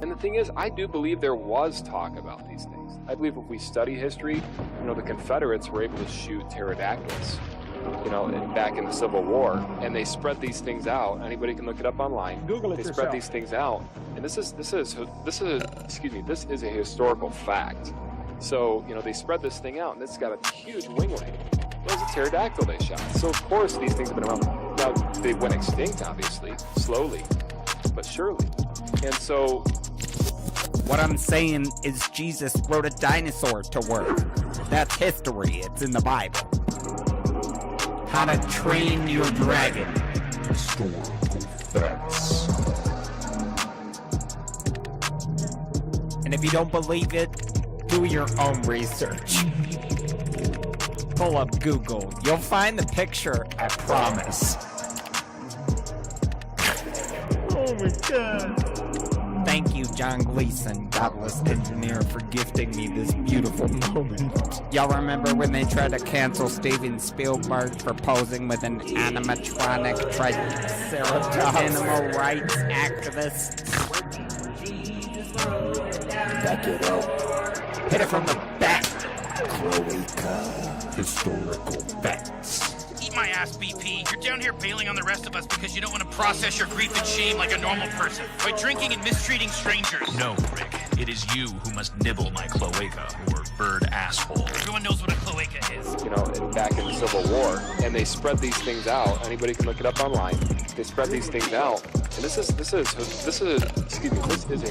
And the thing is, I do believe there was talk about these things. I believe if we study history, the Confederates were able to shoot pterodactyls, back in the Civil War, and they spread these things out. Anybody can look it up online. Google it They yourself. spread these things out, and this is a historical fact. So, they spread this thing out, and it's got a huge winglet. It was a pterodactyl they shot. So, of course, these things have been around. Now, they went extinct, obviously, slowly, but surely. And so, what I'm saying is Jesus wrote a dinosaur to work. That's history. It's in the Bible. How to Train Your Dragon. Historical facts. And if you don't believe it, do your own research. Pull up Google. You'll find the picture, I promise. Oh my God. Thank you, John Gleason, Godless engineer, for gifting me this beautiful moment. Y'all remember when they tried to cancel Steven Spielberg for posing with an animatronic triceratops animal rights activist? Back it up. Hit it from the back. Cloaca. Historical facts. Eat my ass, BP. You're down here bailing on the rest of us because you don't want to process your grief and shame like a normal person by drinking and mistreating strangers. No, Rick. It is you who must nibble my cloaca, or bird asshole. Everyone knows what a cloaca is. back in the Civil War, and they spread these things out. Anybody can look it up online. They spread these things out, and this is a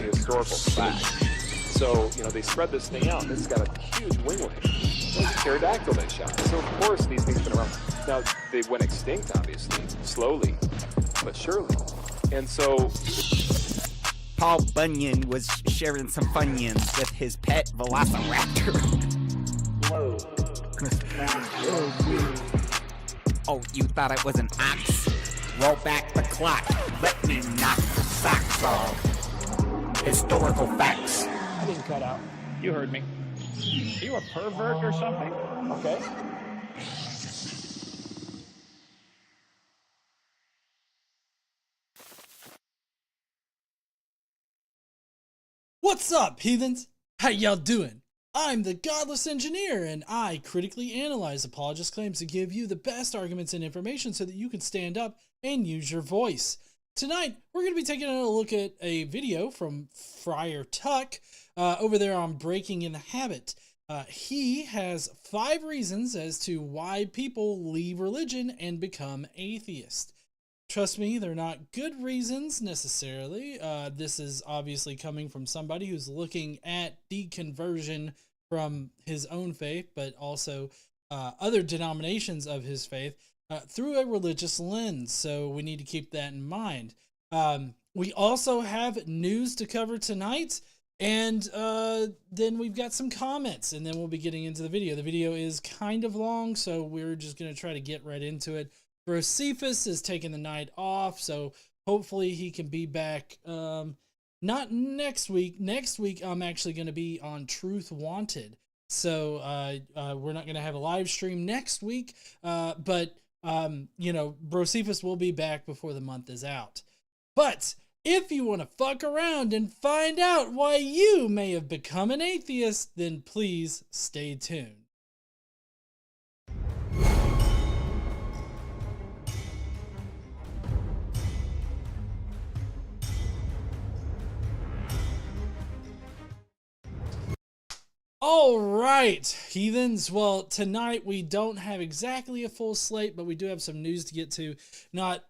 historical fact. So, they spread this thing out, and it's got a huge winglet. It was a pterodactyl they shot. So, of course, these things have been around. Now, they went extinct, obviously, slowly, but surely. And so, Paul Bunyan was sharing some Funyuns with his pet velociraptor. Whoa. Oh, you thought it was an ox? Roll back the clock. Let me knock the socks off. Historical facts. I didn't cut out. You heard me. Are you a pervert or something? Okay. What's up, heathens? How y'all doing? I'm the Godless Engineer, and I critically analyze apologist claims to give you the best arguments and information so that you can stand up and use your voice. Tonight, we're going to be taking a look at a video from Friar Tuck over there on Breaking in the Habit. He has 5 reasons as to why people leave religion and become atheist. Trust me, they're not good reasons necessarily. This is obviously coming from somebody who's looking at deconversion from his own faith, but also other denominations of his faith through a religious lens. So we need to keep that in mind. We also have news to cover tonight, and then we've got some comments, and then we'll be getting into the video. The video is kind of long, so we're just going to try to get right into it. Josephus is taking the night off, so hopefully he can be back. Not next week. Next week, I'm actually going to be on Truth Wanted. So we're not going to have a live stream next week, but Josephus will be back before the month is out. But if you want to fuck around and find out why you may have become an atheist, then please stay tuned. All right, heathens. Well, tonight we don't have exactly a full slate, but we do have some news to get to. Not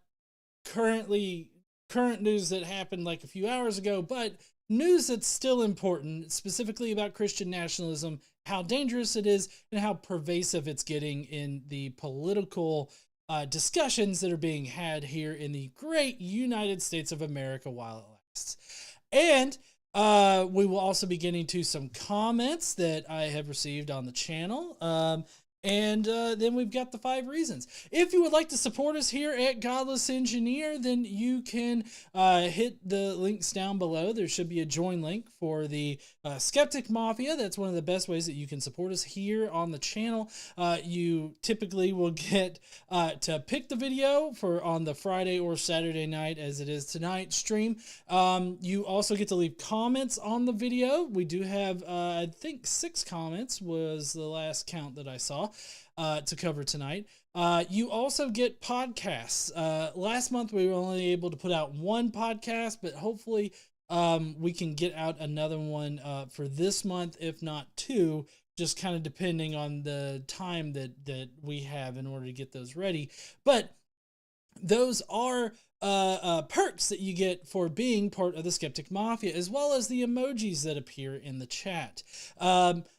current news that happened like a few hours ago, but news that's still important, specifically about Christian nationalism, how dangerous it is, and how pervasive it's getting in the political discussions that are being had here in the great United States of America while it lasts. And we will also be getting to some comments that I have received on the channel. And then we've got the 5 reasons. If you would like to support us here at Godless Engineer, then you can hit the links down below. There should be a join link for the Skeptic Mafia. That's one of the best ways that you can support us here on the channel. You typically will get to pick the video for on the Friday or Saturday night, as it is tonight, stream. You also get to leave comments on the video. We do have, I think, 6 comments was the last count that I saw to cover tonight. You also get podcasts. Last month we were only able to put out 1 podcast, but hopefully we can get out another one for this month, if not 2, just kind of depending on the time that we have in order to get those ready. But those are perks that you get for being part of the Skeptic Mafia, as well as the emojis that appear in the chat.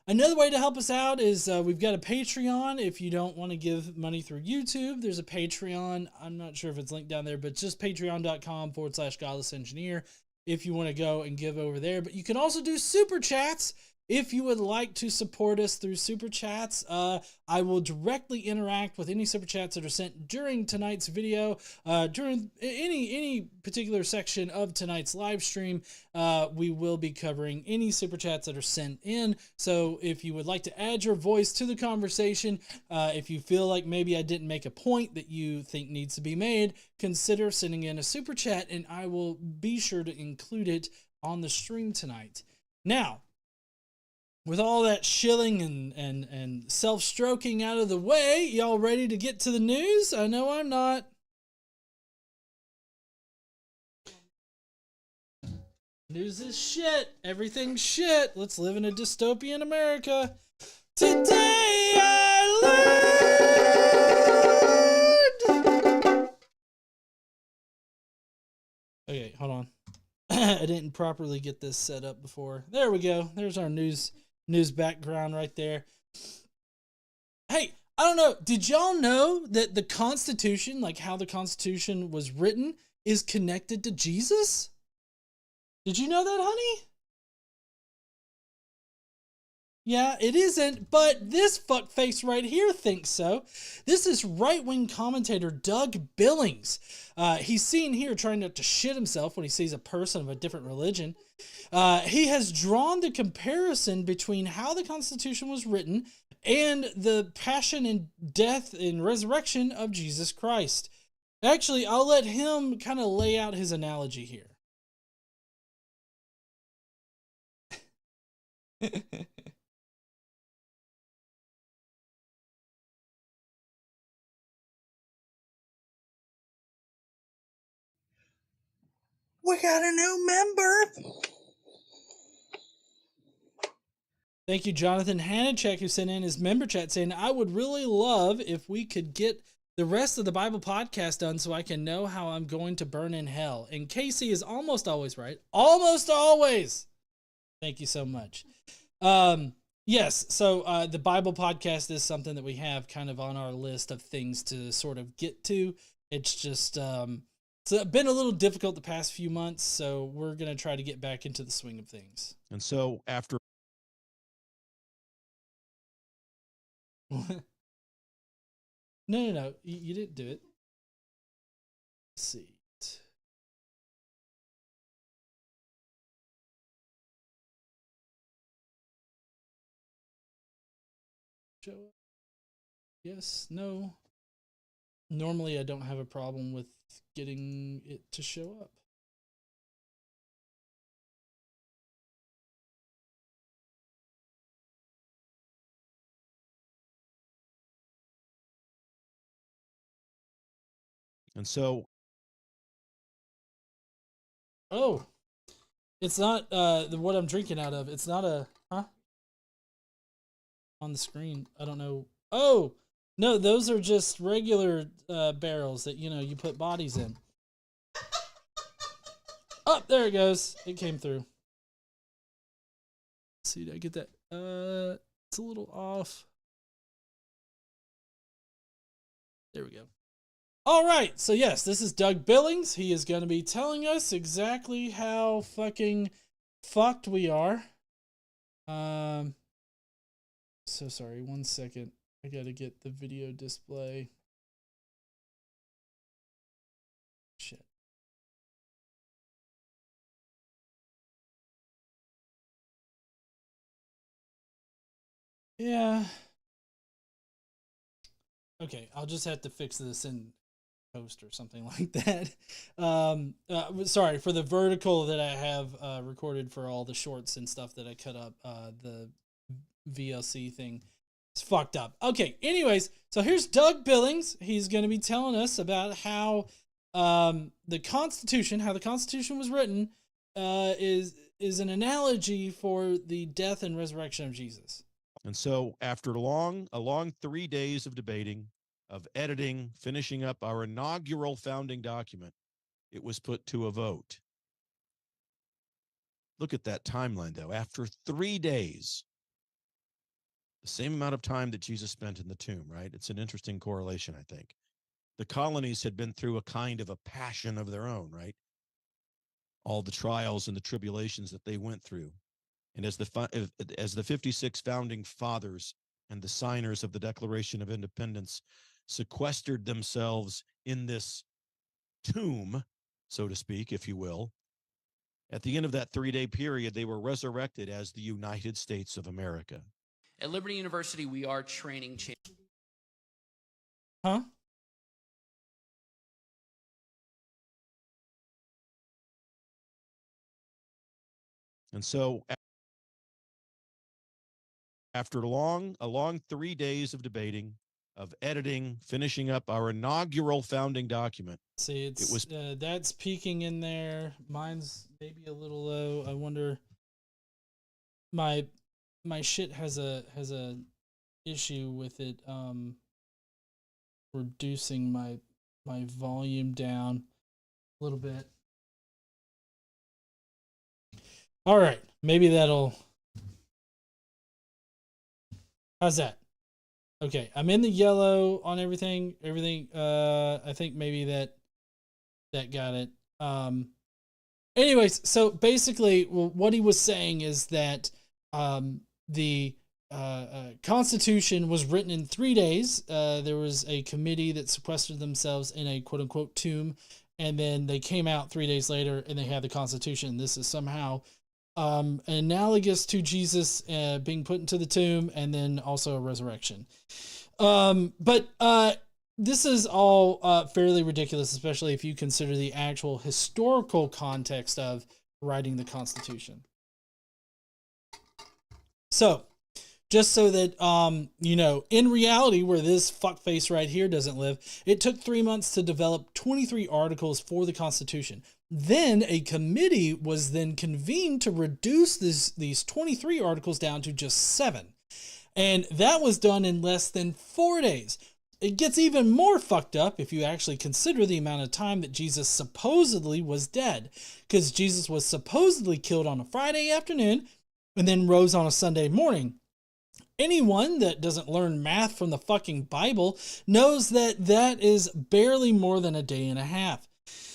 Another way to help us out is we've got a Patreon. If you don't want to give money through YouTube, there's a Patreon. I'm not sure if it's linked down there, but just patreon.com/Godless Engineer if you want to go and give over there. But you can also do super chats. If you would like to support us through Super Chats, I will directly interact with any Super Chats that are sent during tonight's video, during any particular section of tonight's live stream. We will be covering any Super Chats that are sent in. So if you would like to add your voice to the conversation, if you feel like maybe I didn't make a point that you think needs to be made, consider sending in a Super Chat, and I will be sure to include it on the stream tonight. Now, with all that shilling and self-stroking out of the way, y'all ready to get to the news? I know I'm not. News is shit. Everything's shit. Let's live in a dystopian America. Today I learned. Okay, hold on. I didn't properly get this set up before. There we go. There's our news background right there. Hey, I don't know. Did y'all know that the Constitution, like how the Constitution was written, is connected to Jesus? Did you know that, honey? Yeah, it isn't, but this fuckface right here thinks so. This is right-wing commentator Doug Billings. He's seen here trying not to shit himself when he sees a person of a different religion. He has drawn the comparison between how the Constitution was written and the passion and death and resurrection of Jesus Christ. Actually, I'll let him kind of lay out his analogy here. We got a new member. Thank you, Jonathan Hanachek, who sent in his member chat saying, I would really love if we could get the rest of the Bible podcast done so I can know how I'm going to burn in hell. And Casey is almost always right. Almost always. Thank you so much. Yes, so the Bible podcast is something that we have kind of on our list of things to sort of get to. It's just... it's been a little difficult the past few months, so we're going to try to get back into the swing of things. And so after... No. You didn't do it. Let's see. Show up. Yes, no. Normally I don't have a problem with getting it to show up. And so... Oh, it's not what I'm drinking out of. It's not a... Huh? On the screen. I don't know. Oh! No, those are just regular barrels that, you know, you put bodies in. Oh, there it goes. It came through. Let's see, did I get that? It's a little off. There we go. All right, so yes, this is Doug Billings. He is going to be telling us exactly how fucking fucked we are. So sorry, 1 second. I gotta get the video display. Shit. Yeah. Okay, I'll just have to fix this in post or something like that. Sorry for the vertical that I have recorded for all the shorts and stuff that I cut up. The VLC thing, it's fucked up. Okay, anyways, so here's Doug Billings. He's going to be telling us about how the Constitution was written, is an analogy for the death and resurrection of Jesus. And so after a long 3 days of debating, of editing, finishing up our inaugural founding document, it was put to a vote. Look at that timeline, though. After 3 days, the same amount of time that Jesus spent in the tomb, right? It's an interesting correlation, I think. The colonies had been through a kind of a passion of their own, right? All the trials and the tribulations that they went through. And as the 56 founding fathers and the signers of the Declaration of Independence sequestered themselves in this tomb, so to speak, if you will, at the end of that 3-day period, they were resurrected as the United States of America. At Liberty University, we are training. Huh? And so after a long 3 days of debating, of editing, finishing up our inaugural founding document. See, it was that's peaking in there. Mine's maybe a little low. I wonder. My shit has a issue with it reducing my volume down a little bit. All right, maybe that'll. How's that? Okay, I'm in the yellow on everything. I think maybe that got it. Anyways, so basically what he was saying is that the Constitution was written in 3 days. There was a committee that sequestered themselves in a quote unquote tomb, and then they came out 3 days later and they had the Constitution. This is somehow analogous to Jesus being put into the tomb and then also a resurrection. But this is all fairly ridiculous, especially if you consider the actual historical context of writing the Constitution. So, just so that, in reality, where this fuckface right here doesn't live, it took 3 months to develop 23 articles for the Constitution. Then a committee was then convened to reduce these 23 articles down to just 7. And that was done in less than 4 days. It gets even more fucked up if you actually consider the amount of time that Jesus supposedly was dead. Because Jesus was supposedly killed on a Friday afternoon and then rose on a Sunday morning. Anyone that doesn't learn math from the fucking Bible knows that that is barely more than a day and a half.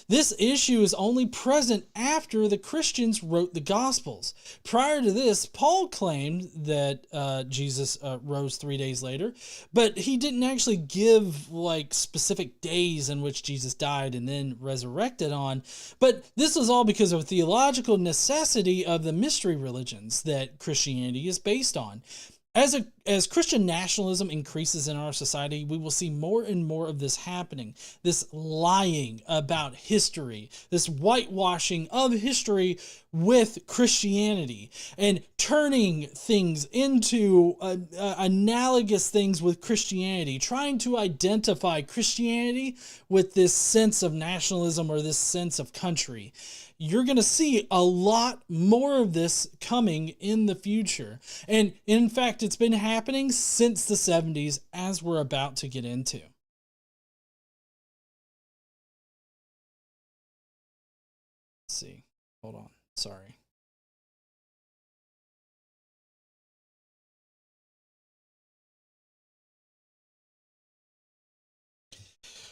This issue is only present after the Christians wrote the Gospels. Prior to this, Paul claimed that Jesus rose 3 days later, but he didn't actually give specific days in which Jesus died and then resurrected on. But this was all because of theological necessity of the mystery religions that Christianity is based on. As Christian nationalism increases in our society, we will see more and more of this happening. This lying about history, this whitewashing of history with Christianity, and turning things into analogous things with Christianity, trying to identify Christianity with this sense of nationalism or this sense of country. You're going to see a lot more of this coming in the future. And in fact, it's been happening since the 70s, as we're about to get into. Let's see. Hold on. Sorry.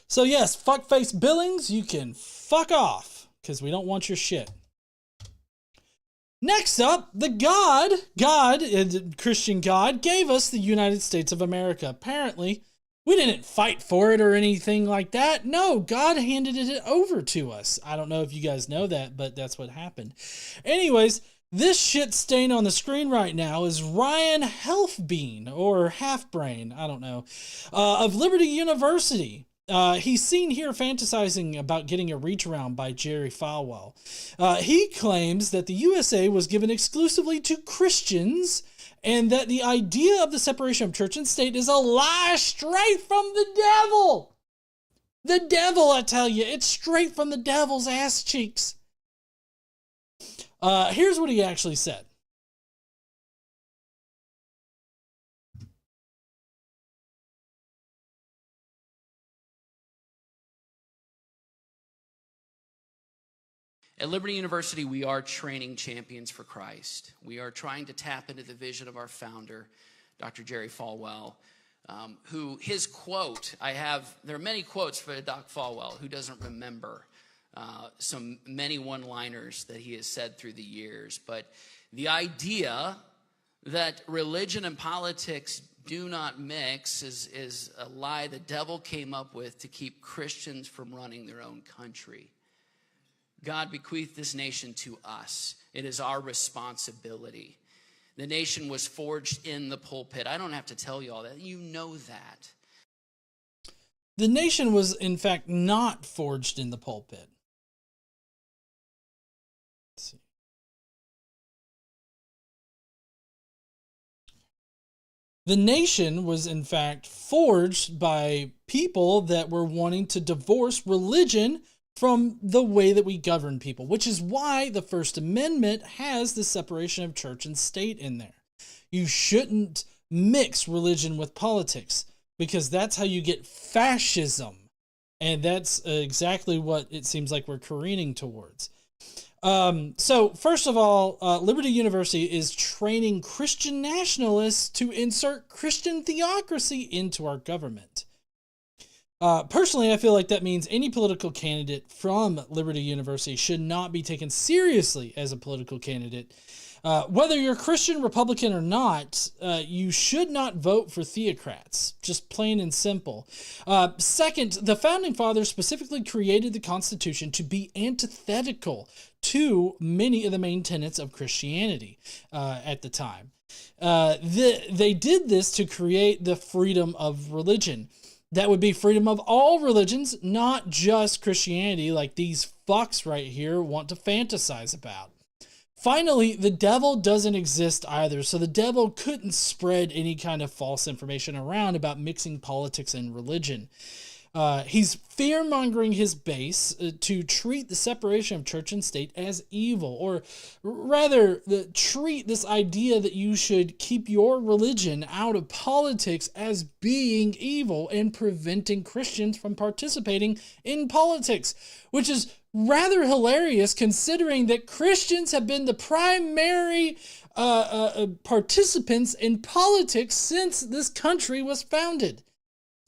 So yes, fuckface Billings, you can fuck off, because we don't want your shit. Next up, Christian God, gave us the United States of America. Apparently, we didn't fight for it or anything like that. No, God handed it over to us. I don't know if you guys know that, but that's what happened. Anyways, this shit stain on the screen right now is Ryan Helfbein, or Halfbrain, I don't know, of Liberty University. He's seen here fantasizing about getting a reach around by Jerry Falwell. He claims that the USA was given exclusively to Christians and that the idea of the separation of church and state is a lie straight from the devil. The devil, I tell you, it's straight from the devil's ass cheeks. Here's what he actually said. At Liberty University, we are training champions for Christ. We are trying to tap into the vision of our founder, Dr. Jerry Falwell, who his quote, there are many quotes for Doc Falwell, who doesn't remember some many one-liners that he has said through the years. But the idea that religion and politics do not mix is a lie the devil came up with to keep Christians from running their own country. God bequeathed this nation to us. It is our responsibility. The nation was forged in the pulpit. I don't have to tell you all that. You know that. The nation was, in fact, not forged in the pulpit. Let's see. The nation was, in fact, forged by people that were wanting to divorce religion from the way that we govern people, which is why the First Amendment has the separation of church and state in there. You shouldn't mix religion with politics because that's how you get fascism. And that's exactly what it seems like we're careening towards. So first of all, Liberty University is training Christian nationalists to insert Christian theocracy into our government. Personally, I feel like that means any political candidate from Liberty University should not be taken seriously as a political candidate. Whether you're Christian, Republican, or not, you should not vote for theocrats, just plain and simple. Second, the Founding Fathers specifically created the Constitution to be antithetical to many of the main tenets of Christianity at the time. They did this to create the freedom of religion. That would be freedom of all religions, not just Christianity, like these fucks right here want to fantasize about. Finally, the devil doesn't exist either, so the devil couldn't spread any kind of false information around about mixing politics and religion. He's fear-mongering his base to treat the separation of church and state as evil, or rather, treat this idea that you should keep your religion out of politics as being evil and preventing Christians from participating in politics, which is rather hilarious considering that Christians have been the primary participants in politics since this country was founded.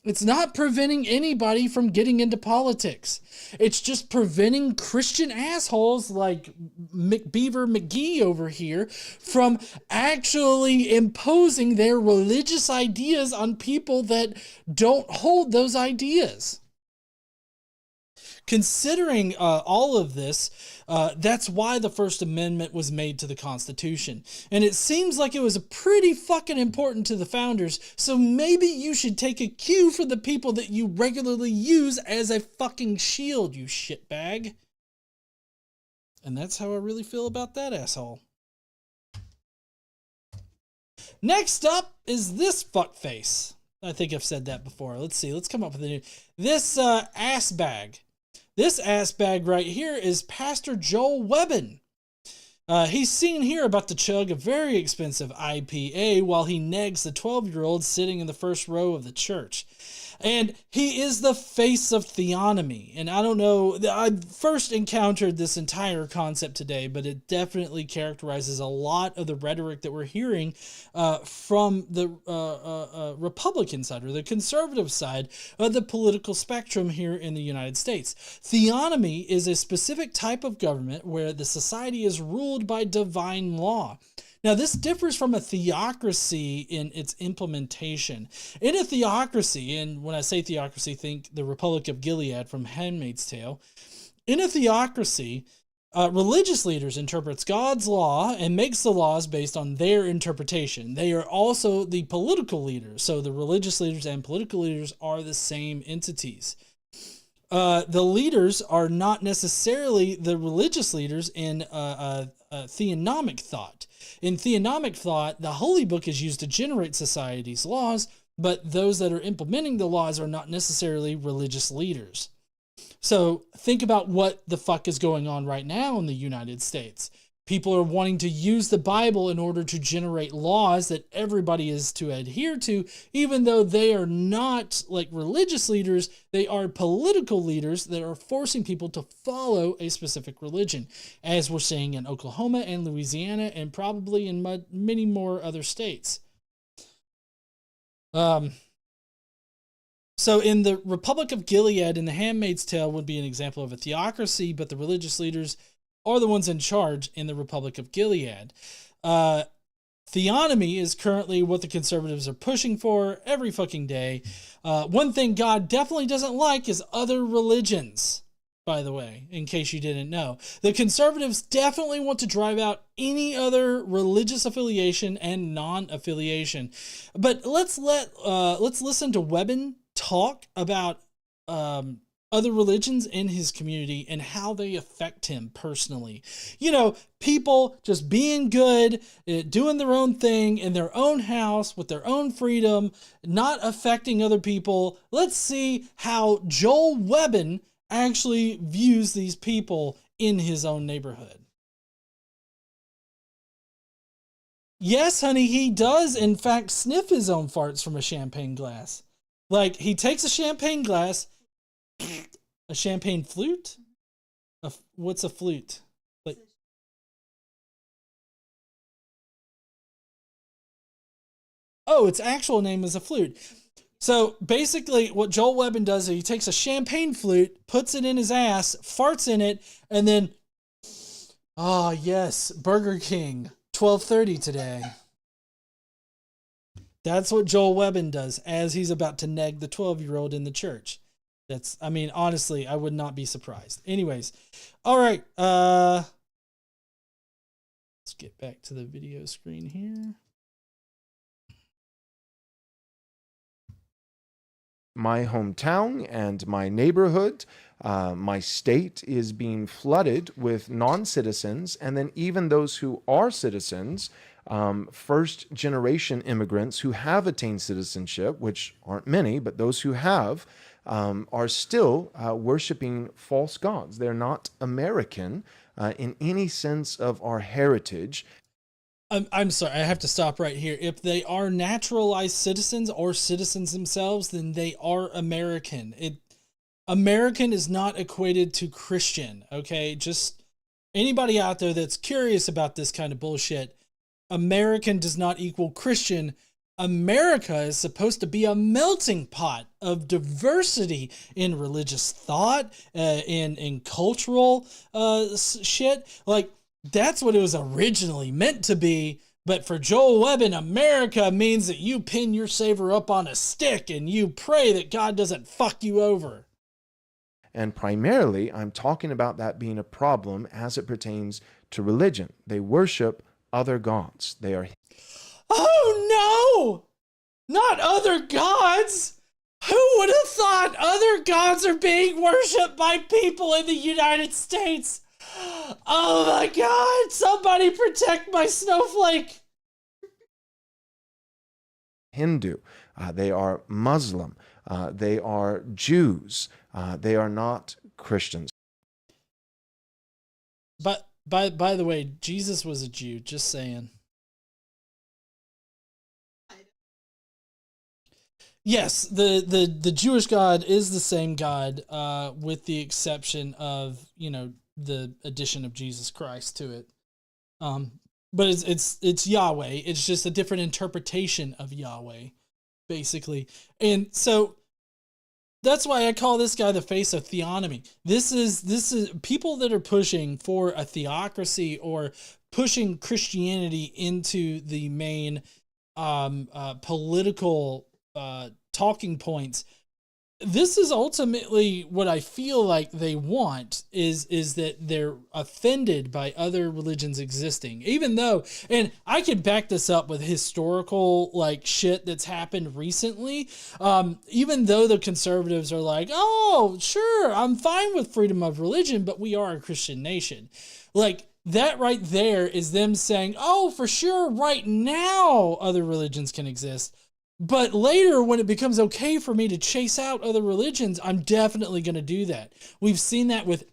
It's not preventing anybody from getting into politics. It's just preventing Christian assholes like McBeaver McGee over here from actually imposing their religious ideas on people that don't hold those ideas. Considering all of this, that's why the First Amendment was made to the Constitution. And it seems like it was pretty fucking important to the founders, so maybe you should take a cue from the people that you regularly use as a fucking shield, you shitbag. And that's how I really feel about that asshole. Next up is this fuckface. I think I've said that before. Let's see. Let's come up with a new... This ass bag. This ass bag right here is Pastor Joel Webbin. He's seen here about to chug a very expensive IPA while he negs the 12-year-old sitting in the first row of the church. And he is the face of theonomy. And I don't know, I first encountered this entire concept today, but it definitely characterizes a lot of the rhetoric that we're hearing from the Republican side or the conservative side of the political spectrum here in the United States. Theonomy is a specific type of government where the society is ruled by divine law. Now, this differs from a theocracy in its implementation. In a theocracy, and when I say theocracy, think the Republic of Gilead from Handmaid's Tale. In a theocracy, religious leaders interprets God's law and makes the laws based on their interpretation. They are also the political leaders. So the religious leaders and political leaders are the same entities. The leaders are not necessarily the religious leaders in theonomic thought. In theonomic thought, the Holy Book is used to generate society's laws, but those that are implementing the laws are not necessarily religious leaders. So think about what the fuck is going on right now in the United States. People are wanting to use the Bible in order to generate laws that everybody is to adhere to, even though they are not like religious leaders. They are political leaders that are forcing people to follow a specific religion, as we're seeing in Oklahoma and Louisiana and probably in many more other states. So in the Republic of Gilead, in the Handmaid's Tale would be an example of a theocracy, but the religious leaders are the ones in charge in the Republic of Gilead. Theonomy is currently what the conservatives are pushing for every fucking day. One thing God definitely doesn't like is other religions, by the way, in case you didn't know. The conservatives definitely want to drive out any other religious affiliation and non-affiliation. But let's listen to Webben talk about other religions in his community and how they affect him personally. You know, people just being good, doing their own thing in their own house with their own freedom, not affecting other people. Let's see how Joel Webben actually views these people in his own neighborhood. Yes, honey, he does, in fact, sniff his own farts from a champagne glass. Like, he takes a champagne glass, a champagne flute? What's a flute? Like, oh, its actual name is a flute. So basically what Joel Webben does is he takes a champagne flute, puts it in his ass, farts in it, and then, oh yes, Burger King, 12:30 today. That's what Joel Webben does as he's about to neg the 12-year-old in the church. That's, I mean, honestly, I would not be surprised. Anyways, all right. Let's get back to the video screen here. My hometown and my neighborhood, my state is being flooded with non-citizens, and then even those who are citizens, first-generation immigrants who have attained citizenship, which aren't many, but those who have, are still worshiping false gods. They're not American in any sense of our heritage. I'm sorry, I have to stop right here. If they are naturalized citizens or citizens themselves, then they are American. American is not equated to Christian, okay? Just anybody out there that's curious about this kind of bullshit, American does not equal Christian. America is supposed to be a melting pot of diversity in religious thought, in cultural shit. Like, that's what it was originally meant to be. But for Joel Webben, America means that you pin your savior up on a stick and you pray that God doesn't fuck you over. And primarily, I'm talking about that being a problem as it pertains to religion. They worship other gods. They are... Oh no! Not other gods! Who would have thought other gods are being worshipped by people in the United States? Oh my God! Somebody protect my snowflake! Hindu. They are Muslim. They are Jews. They are not Christians. But by the way, Jesus was a Jew, just saying. Yes, the Jewish God is the same God, with the exception of, you know, the addition of Jesus Christ to it. But it's Yahweh. It's just a different interpretation of Yahweh, basically. And so that's why I call this guy the face of theonomy. This is people that are pushing for a theocracy or pushing Christianity into the main political talking points. This is ultimately what I feel like they want is that they're offended by other religions existing, even though, and I can back this up with historical like shit that's happened recently. Even though the conservatives are like, oh, sure, I'm fine with freedom of religion, but we are a Christian nation. Like, that right there is them saying, oh, for sure, right now other religions can exist. But later, when it becomes okay for me to chase out other religions, I'm definitely going to do that. We've seen that with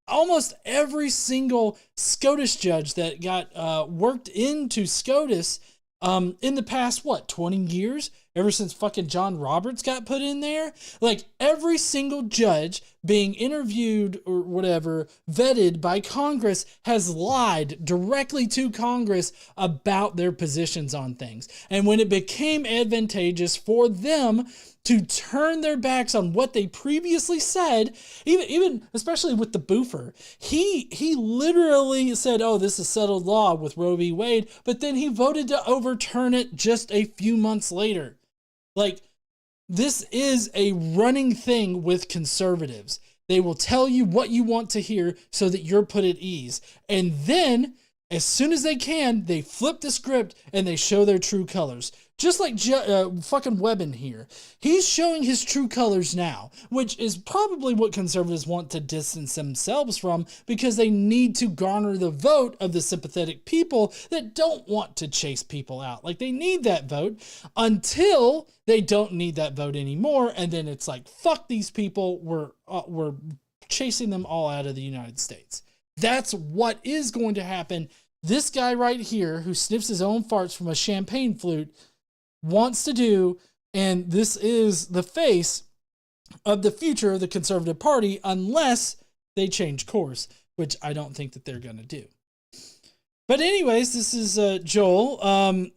almost every single SCOTUS judge that got worked into SCOTUS in the past, 20 years? Ever since fucking John Roberts got put in there? Like, every single judge being interviewed or whatever, vetted by Congress, has lied directly to Congress about their positions on things. And when it became advantageous for them to turn their backs on what they previously said, even especially with the boofer, he literally said, oh, this is settled law with Roe v. Wade, but then he voted to overturn it just a few months later. Like, this is a running thing with conservatives. They will tell you what you want to hear so that you're put at ease. And then, as soon as they can, they flip the script and they show their true colors. Just like fucking Webben here. He's showing his true colors now, which is probably what conservatives want to distance themselves from, because they need to garner the vote of the sympathetic people that don't want to chase people out. Like, they need that vote until they don't need that vote anymore, and then it's like, fuck these people, we're chasing them all out of the United States. That's what is going to happen. This guy right here, who sniffs his own farts from a champagne flute, wants to do, and this is the face of the future of the Conservative Party unless they change course, which I don't think that they're going to do. But anyways, this is Joel.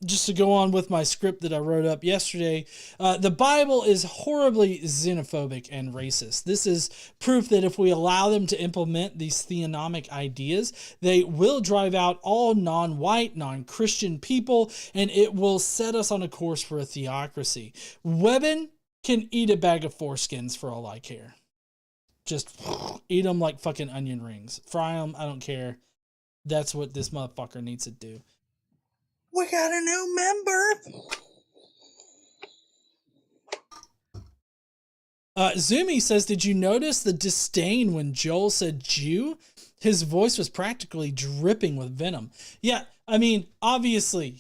Just to go on with my script that I wrote up yesterday, the Bible is horribly xenophobic and racist. This is proof that if we allow them to implement these theonomic ideas, they will drive out all non-white, non-Christian people, and it will set us on a course for a theocracy. Webben can eat a bag of foreskins for all I care. Just eat them like fucking onion rings. Fry them, I don't care. That's what this motherfucker needs to do. We got a new member. Zumi says, did you notice the disdain when Joel said Jew? His voice was practically dripping with venom. Yeah, I mean, obviously,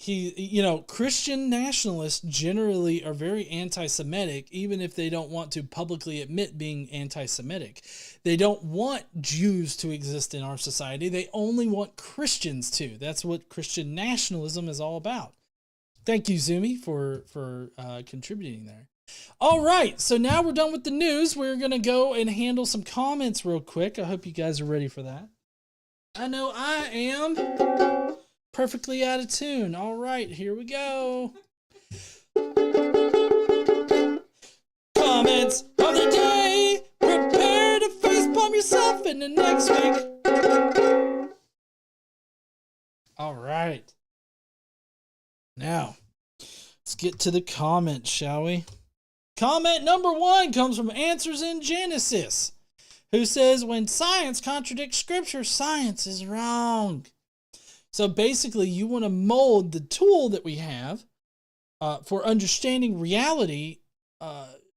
Christian nationalists generally are very anti-Semitic, even if they don't want to publicly admit being anti-Semitic. They don't want Jews to exist in our society. They only want Christians to. That's what Christian nationalism is all about. Thank you, Zumi, for contributing there. All right, so now we're done with the news. We're going to go and handle some comments real quick. I hope you guys are ready for that. I know I am. Perfectly out of tune. All right, here we go. Comments of the day. Prepare to facepalm yourself in the next week. All right. Now, let's get to the comments, shall we? Comment number 1 comes from Answers in Genesis, who says, when science contradicts scripture, science is wrong. So basically, you want to mold the tool that we have for understanding reality.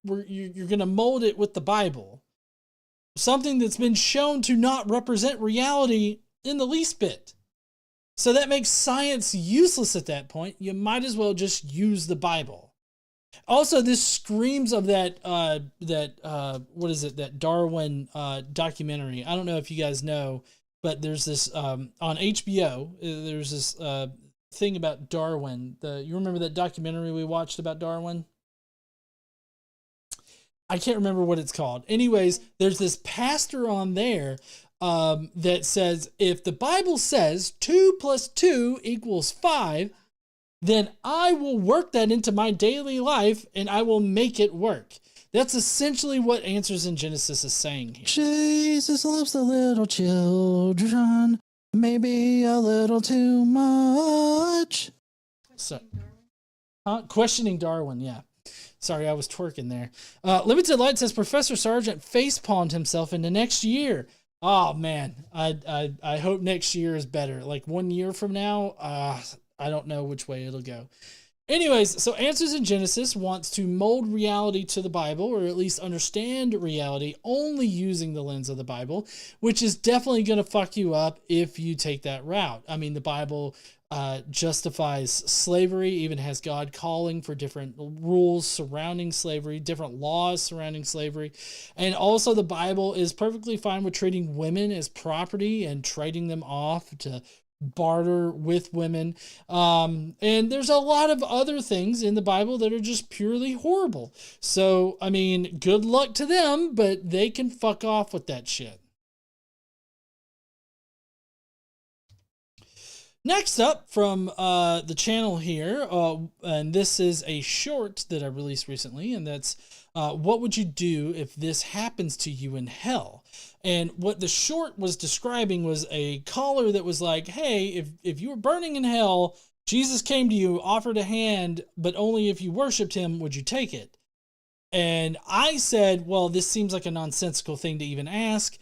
You're going to mold it with the Bible. Something that's been shown to not represent reality in the least bit. So that makes science useless at that point. You might as well just use the Bible. Also, this screams of that Darwin documentary. I don't know if you guys know, but there's this on HBO. There's this thing about Darwin. You remember that documentary we watched about Darwin? I can't remember what it's called. Anyways, there's this pastor on there that says, if the Bible says 2 + 2 = 5, then I will work that into my daily life and I will make it work. That's essentially what Answers in Genesis is saying here. Jesus loves the little children, maybe a little too much. So, questioning Darwin, yeah. Sorry, I was twerking there. Limited Light says Professor Sargent facepalmed himself into next year. Oh man, I hope next year is better. Like 1 year from now, I don't know which way it'll go. Anyways, so Answers in Genesis wants to mold reality to the Bible, or at least understand reality only using the lens of the Bible, which is definitely going to fuck you up if you take that route. I mean, the Bible justifies slavery, even has God calling for different rules surrounding slavery, different laws surrounding slavery. And also the Bible is perfectly fine with treating women as property and trading them off to barter with women. And there's a lot of other things in the Bible that are just purely horrible. So, I mean, good luck to them, but they can fuck off with that shit. Next up from the channel here, and this is a short that I released recently, and that's what would you do if this happens to you in hell? And what the short was describing was a caller that was like, hey, if you were burning in hell, Jesus came to you, offered a hand, but only if you worshiped him would you take it. And I said, well, this seems like a nonsensical thing to even ask.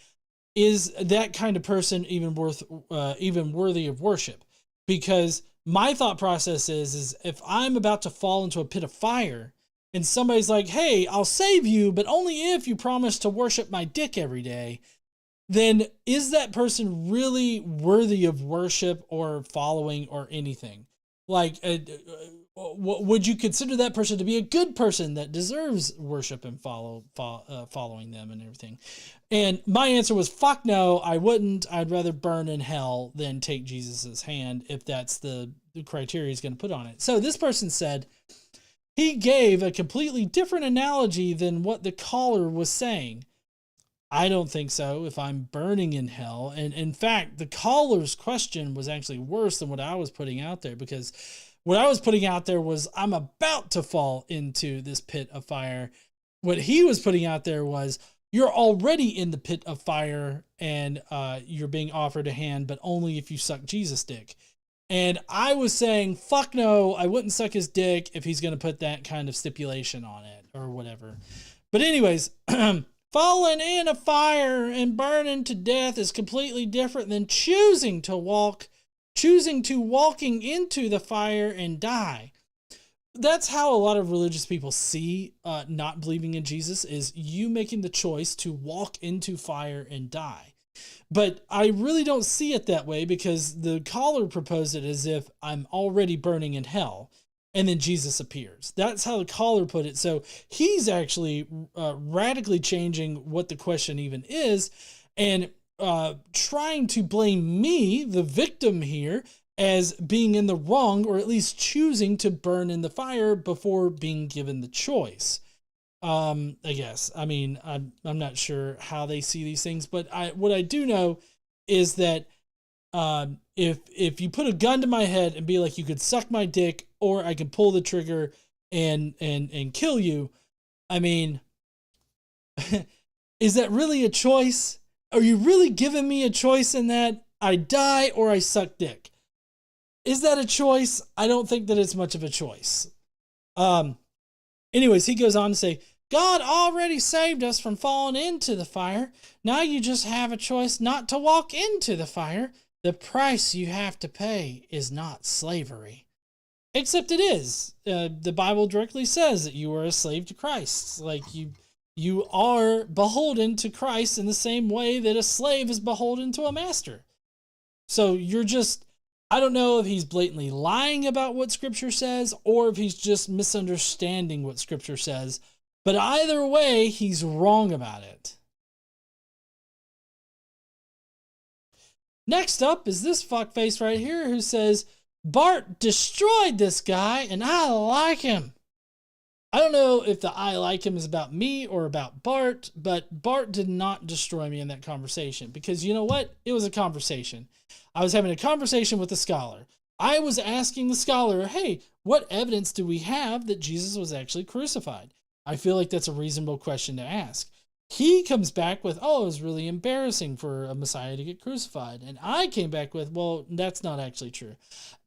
Is that kind of person even worthy of worship? Because my thought process is if I'm about to fall into a pit of fire and somebody's like, hey, I'll save you, but only if you promise to worship my dick every day, then is that person really worthy of worship or following or anything? Like, would you consider that person to be a good person that deserves worship and following them and everything? And my answer was, fuck no, I wouldn't. I'd rather burn in hell than take Jesus's hand if that's the criteria he's going to put on it. So this person said he gave a completely different analogy than what the caller was saying. I don't think so if I'm burning in hell. And in fact, the caller's question was actually worse than what I was putting out there, because what I was putting out there was I'm about to fall into this pit of fire. What he was putting out there was you're already in the pit of fire and you're being offered a hand, but only if you suck Jesus' dick. And I was saying, fuck no, I wouldn't suck his dick if he's going to put that kind of stipulation on it or whatever. But anyways, falling in a fire and burning to death is completely different than choosing to walking into the fire and die. That's how a lot of religious people see not believing in Jesus, is you making the choice to walk into fire and die. But I really don't see it that way, because the caller proposed it as if I'm already burning in hell and then Jesus appears. That's how the caller put it. So he's actually radically changing what the question even is and trying to blame me, the victim here, as being in the wrong, or at least choosing to burn in the fire before being given the choice. I guess. I mean, I'm not sure how they see these things, but what I do know is that if you put a gun to my head and be like, you could suck my dick or I could pull the trigger and kill you, I mean, is that really a choice? Are you really giving me a choice in that I die or I suck dick? Is that a choice? I don't think that it's much of a choice. Anyways, he goes on to say, God already saved us from falling into the fire. Now you just have a choice not to walk into the fire. The price you have to pay is not slavery. Except it is. The Bible directly says that you are a slave to Christ. Like you are beholden to Christ in the same way that a slave is beholden to a master. So you're just, I don't know if he's blatantly lying about what Scripture says or if he's just misunderstanding what Scripture says. But either way, he's wrong about it. Next up is this fuckface right here who says, Bart destroyed this guy and I like him. I don't know if the I like him is about me or about Bart, but Bart did not destroy me in that conversation, because you know what? It was a conversation. I was having a conversation with a scholar. I was asking the scholar, hey, what evidence do we have that Jesus was actually crucified? I feel like that's a reasonable question to ask. He comes back with, oh, it was really embarrassing for a Messiah to get crucified. And I came back with, well, that's not actually true.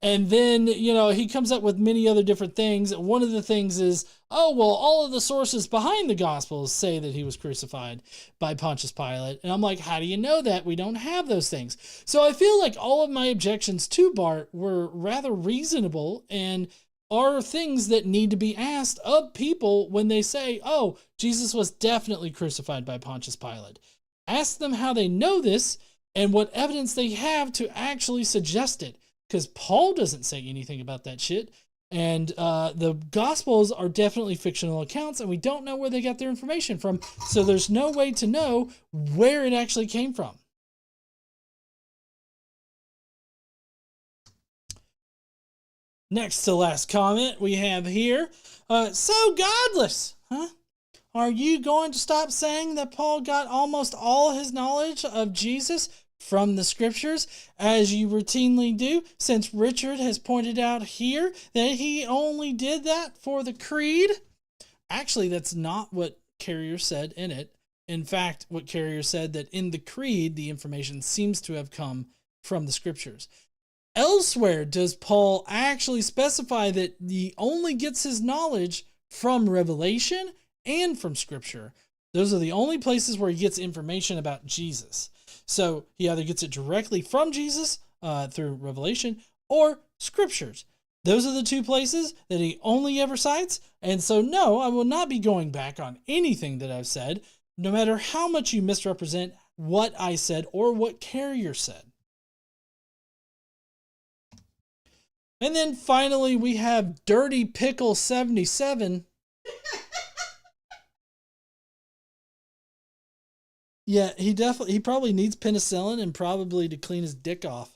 And then, you know, he comes up with many other different things. One of the things is, oh, well, all of the sources behind the Gospels say that he was crucified by Pontius Pilate. And I'm like, how do you know that? We don't have those things. So I feel like all of my objections to Bart were rather reasonable and are things that need to be asked of people when they say, oh, Jesus was definitely crucified by Pontius Pilate. Ask them how they know this and what evidence they have to actually suggest it. Because Paul doesn't say anything about that shit. And the Gospels are definitely fictional accounts, and we don't know where they got their information from. So there's no way to know where it actually came from. Next to last comment we have here. So Godless, huh? Are you going to stop saying that Paul got almost all his knowledge of Jesus from the scriptures, as you routinely do, since Richard has pointed out here that he only did that for the creed? Actually, that's not what Carrier said in it. In fact, what Carrier said, that in the creed, the information seems to have come from the scriptures. Elsewhere does Paul actually specify that he only gets his knowledge from revelation and from scripture. Those are the only places where he gets information about Jesus. So he either gets it directly from Jesus through revelation or scriptures. Those are the two places that he only ever cites. And so no, I will not be going back on anything that I've said, no matter how much you misrepresent what I said or what Carrier said. And then finally, we have Dirty Pickle 77. Yeah, he probably needs penicillin and probably to clean his dick off.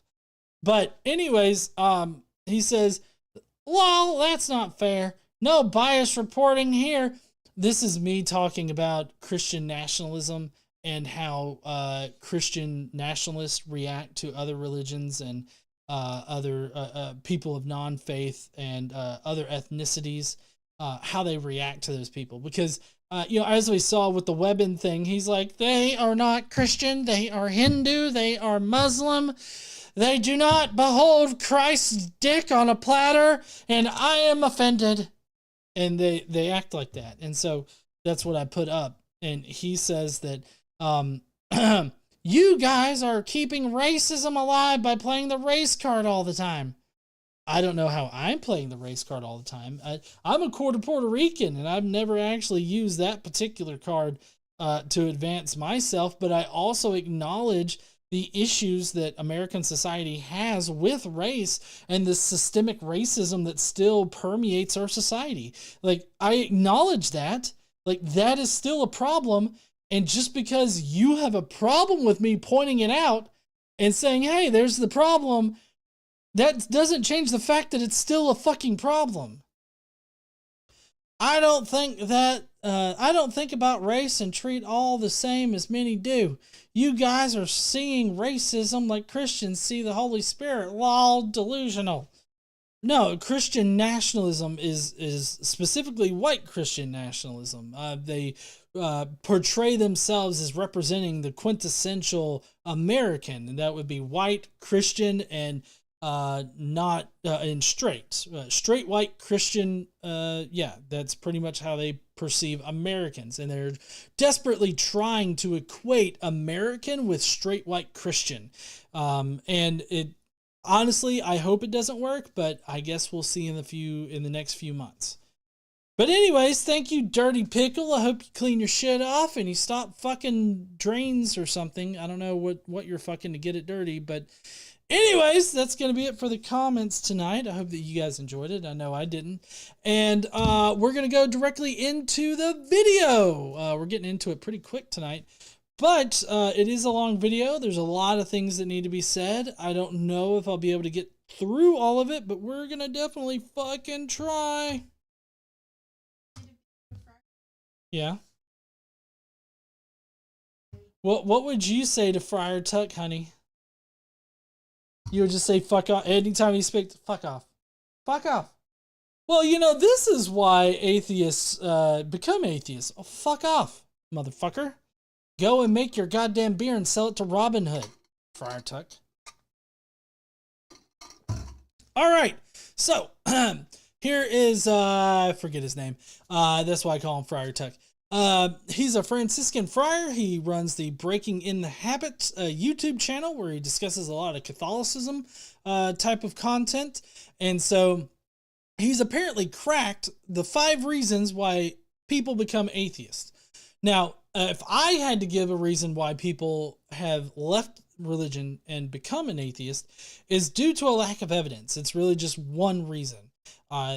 But anyways, he says, lol, that's not fair. No bias reporting here. This is me talking about Christian nationalism and how Christian nationalists react to other religions and other people of non-faith and other ethnicities, how they react to those people. Because, you know, as we saw with the Webben thing, he's like, they are not Christian, they are Hindu, they are Muslim, they do not behold Christ's dick on a platter, and I am offended. And they act like that. And so that's what I put up. And he says that, you guys are keeping racism alive by playing the race card all the time. I don't know how I'm playing the race card all the time. I'm a quarter Puerto Rican, and I've never actually used that particular card to advance myself, but I also acknowledge the issues that American society has with race and the systemic racism that still permeates our society. Like, I acknowledge that. Like, that is still a problem. And just because you have a problem with me pointing it out and saying, hey, there's the problem, that doesn't change the fact that it's still a fucking problem. I don't think about race and treat all the same as many do. You guys are seeing racism like Christians see the Holy Spirit. Lol, delusional. No, Christian nationalism is specifically white Christian nationalism. They portray themselves as representing the quintessential American, and that would be white Christian and not in straight white Christian. Yeah, that's pretty much how they perceive Americans, and they're desperately trying to equate American with straight white Christian. And it honestly, I hope it doesn't work, but I guess we'll see in the next few months. But anyways, thank you, Dirty Pickle. I hope you clean your shit off and you stop fucking drains or something. I don't know what you're fucking to get it dirty, but anyways, that's going to be it for the comments tonight. I hope that you guys enjoyed it. I know I didn't. And we're going to go directly into the video. We're getting into it pretty quick tonight. But it is a long video. There's a lot of things that need to be said. I don't know if I'll be able to get through all of it, but we're going to definitely fucking try. Yeah. What would you say to Friar Tuck, honey? You would just say fuck off anytime he speaks. Fuck off. Fuck off. Well, you know, this is why atheists become atheists. Oh, fuck off, motherfucker. Go and make your goddamn beer and sell it to Robin Hood, Friar Tuck. All right, so here is, I forget his name. That's why I call him Friar Tuck. He's a Franciscan friar. He runs the Breaking in the Habit YouTube channel where he discusses a lot of Catholicism type of content. And so he's apparently cracked the 5 reasons why people become atheists. Now, if I had to give a reason why people have left religion and become an atheist, is due to a lack of evidence. It's really just one reason.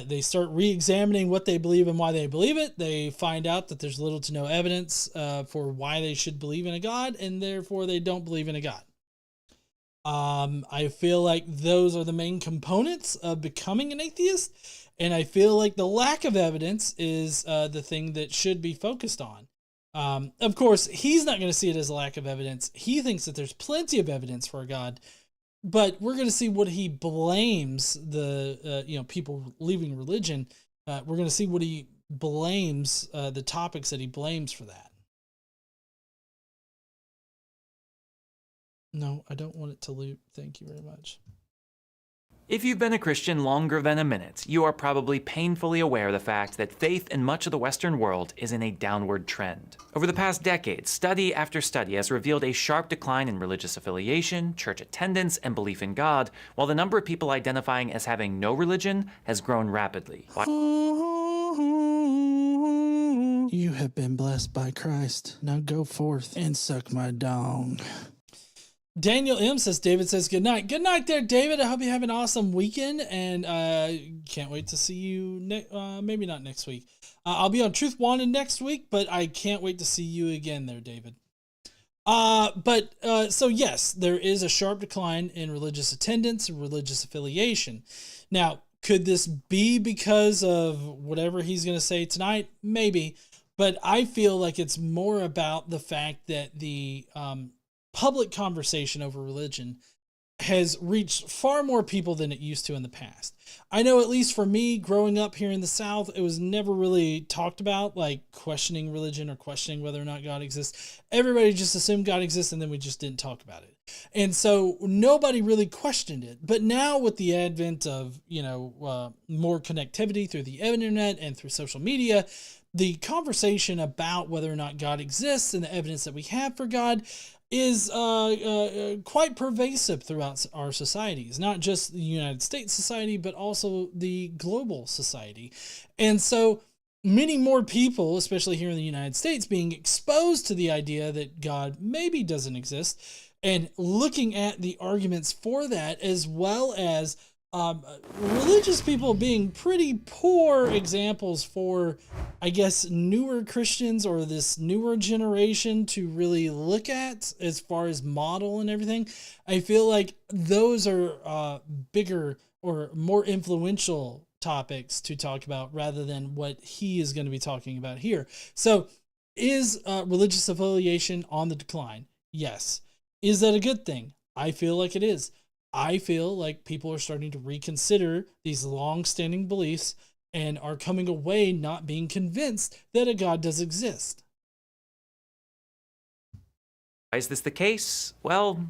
They start re-examining what they believe and why they believe it. They find out that there's little to no evidence for why they should believe in a God, and therefore they don't believe in a God. I feel like those are the main components of becoming an atheist, and I feel like the lack of evidence is the thing that should be focused on. Of course, he's not going to see it as a lack of evidence. He thinks that there's plenty of evidence for a God, but we're going to see what he blames the people leaving religion. We're going to see what he blames, the topics that he blames for that. No, I don't want it to loop. Thank you very much. If you've been a Christian longer than a minute, you are probably painfully aware of the fact that faith in much of the Western world is in a downward trend. Over the past decades, study after study has revealed a sharp decline in religious affiliation, church attendance, and belief in God, while the number of people identifying as having no religion has grown rapidly. You have been blessed by Christ. Now go forth and suck my dong. Daniel M says, David says, good night. Good night there, David. I hope you have an awesome weekend, and can't wait to see you, maybe not next week. I'll be on Truth Wanted next week, but I can't wait to see you again there, David. So yes, there is a sharp decline in religious attendance and religious affiliation. Now, could this be because of whatever he's going to say tonight? Maybe, but I feel like it's more about the fact that the public conversation over religion has reached far more people than it used to in the past. I know, at least for me, growing up here in the South, it was never really talked about, like questioning religion or questioning whether or not God exists. Everybody just assumed God exists, and then we just didn't talk about it. And so nobody really questioned it. But now with the advent of, more connectivity through the internet and through social media, the conversation about whether or not God exists and the evidence that we have for God is quite pervasive throughout our societies, not just the United States society, but also the global society. And so many more people, especially here in the United States, being exposed to the idea that God maybe doesn't exist, and looking at the arguments for that, as well as religious people being pretty poor examples for, I guess, newer Christians or this newer generation to really look at as far as model and everything. I feel like those are bigger or more influential topics to talk about rather than what he is going to be talking about here. So is religious affiliation on the decline? Yes. Is that a good thing? I feel like it is. I feel like people are starting to reconsider these long-standing beliefs and are coming away not being convinced that a God does exist. Why is this the case? Well,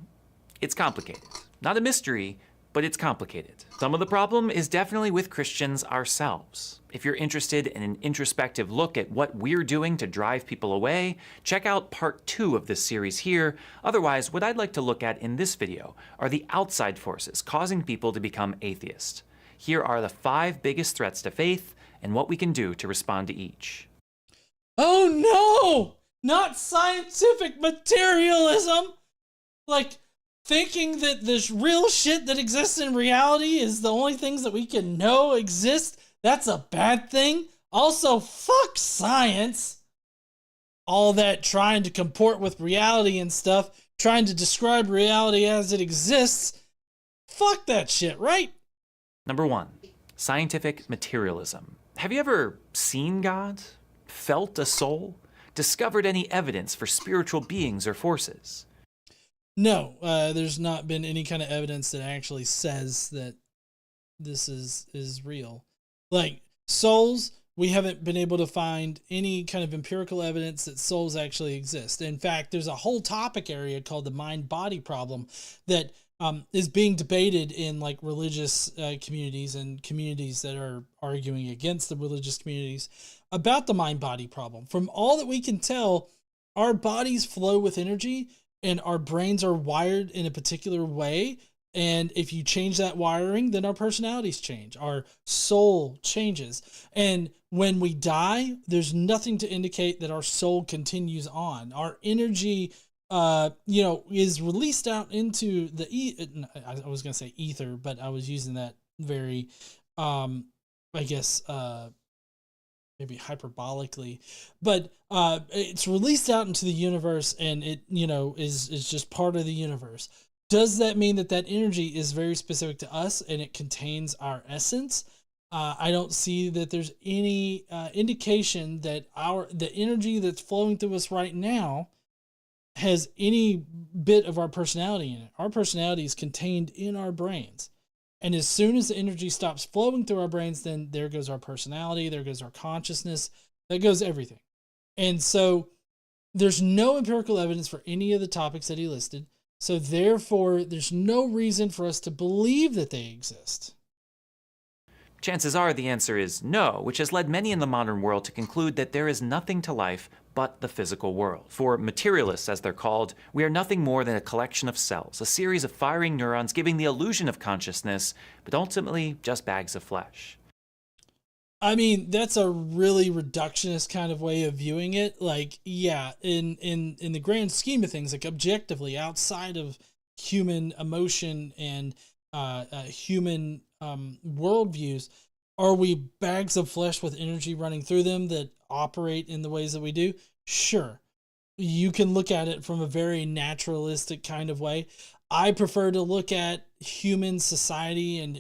it's complicated. Not a mystery, but it's complicated. Some of the problem is definitely with Christians ourselves. If you're interested in an introspective look at what we're doing to drive people away, check out part 2 of this series here. Otherwise, what I'd like to look at in this video are the outside forces causing people to become atheists. Here are the 5 biggest threats to faith and what we can do to respond to each. Oh no! Not scientific materialism! Like, thinking that this real shit that exists in reality is the only things that we can know exist, that's a bad thing. Also, fuck science. All that trying to comport with reality and stuff, trying to describe reality as it exists. Fuck that shit, right? Number 1, scientific materialism. Have you ever seen God? felt a soul, discovered any evidence for spiritual beings or forces? No, there's not been any kind of evidence that actually says that this is real. Like souls, we haven't been able to find any kind of empirical evidence that souls actually exist. In fact, there's a whole topic area called the mind-body problem that is being debated in like religious communities and communities that are arguing against the religious communities about the mind-body problem. From all that we can tell, our bodies flow with energy and our brains are wired in a particular way. And if you change that wiring, then our personalities change. Our soul changes. And when we die, there's nothing to indicate that our soul continues on. Our energy, is released out into the I was going to say ether, but I was using that very, maybe hyperbolically, but it's released out into the universe, and it is just part of the universe. Does that mean that energy is very specific to us and it contains our essence? I don't see that there's any indication that the energy that's flowing through us right now has any bit of our personality in it. Our personality is contained in our brains. And as soon as the energy stops flowing through our brains, then there goes our personality, there goes our consciousness, that goes everything. And so there's no empirical evidence for any of the topics that he listed. So therefore, there's no reason for us to believe that they exist. Chances are the answer is no, which has led many in the modern world to conclude that there is nothing to life but the physical world. For materialists, as they're called, we are nothing more than a collection of cells, a series of firing neurons giving the illusion of consciousness, but ultimately just bags of flesh. I mean, that's a really reductionist kind of way of viewing it. Like, yeah, in the grand scheme of things, like objectively, outside of human emotion and human worldviews, are we bags of flesh with energy running through them that operate in the ways that we do? Sure. You can look at it from a very naturalistic kind of way. I prefer to look at human society and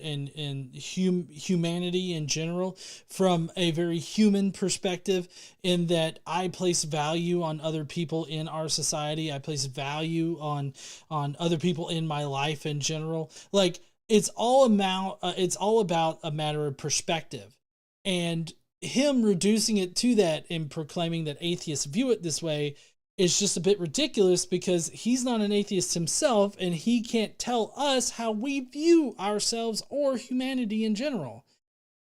humanity in general from a very human perspective, in that I place value on other people in our society. I place value on other people in my life in general. Like, it's all about a matter of perspective. And him reducing it to that and proclaiming that atheists view it this way is just a bit ridiculous, because he's not an atheist himself and he can't tell us how we view ourselves or humanity in general.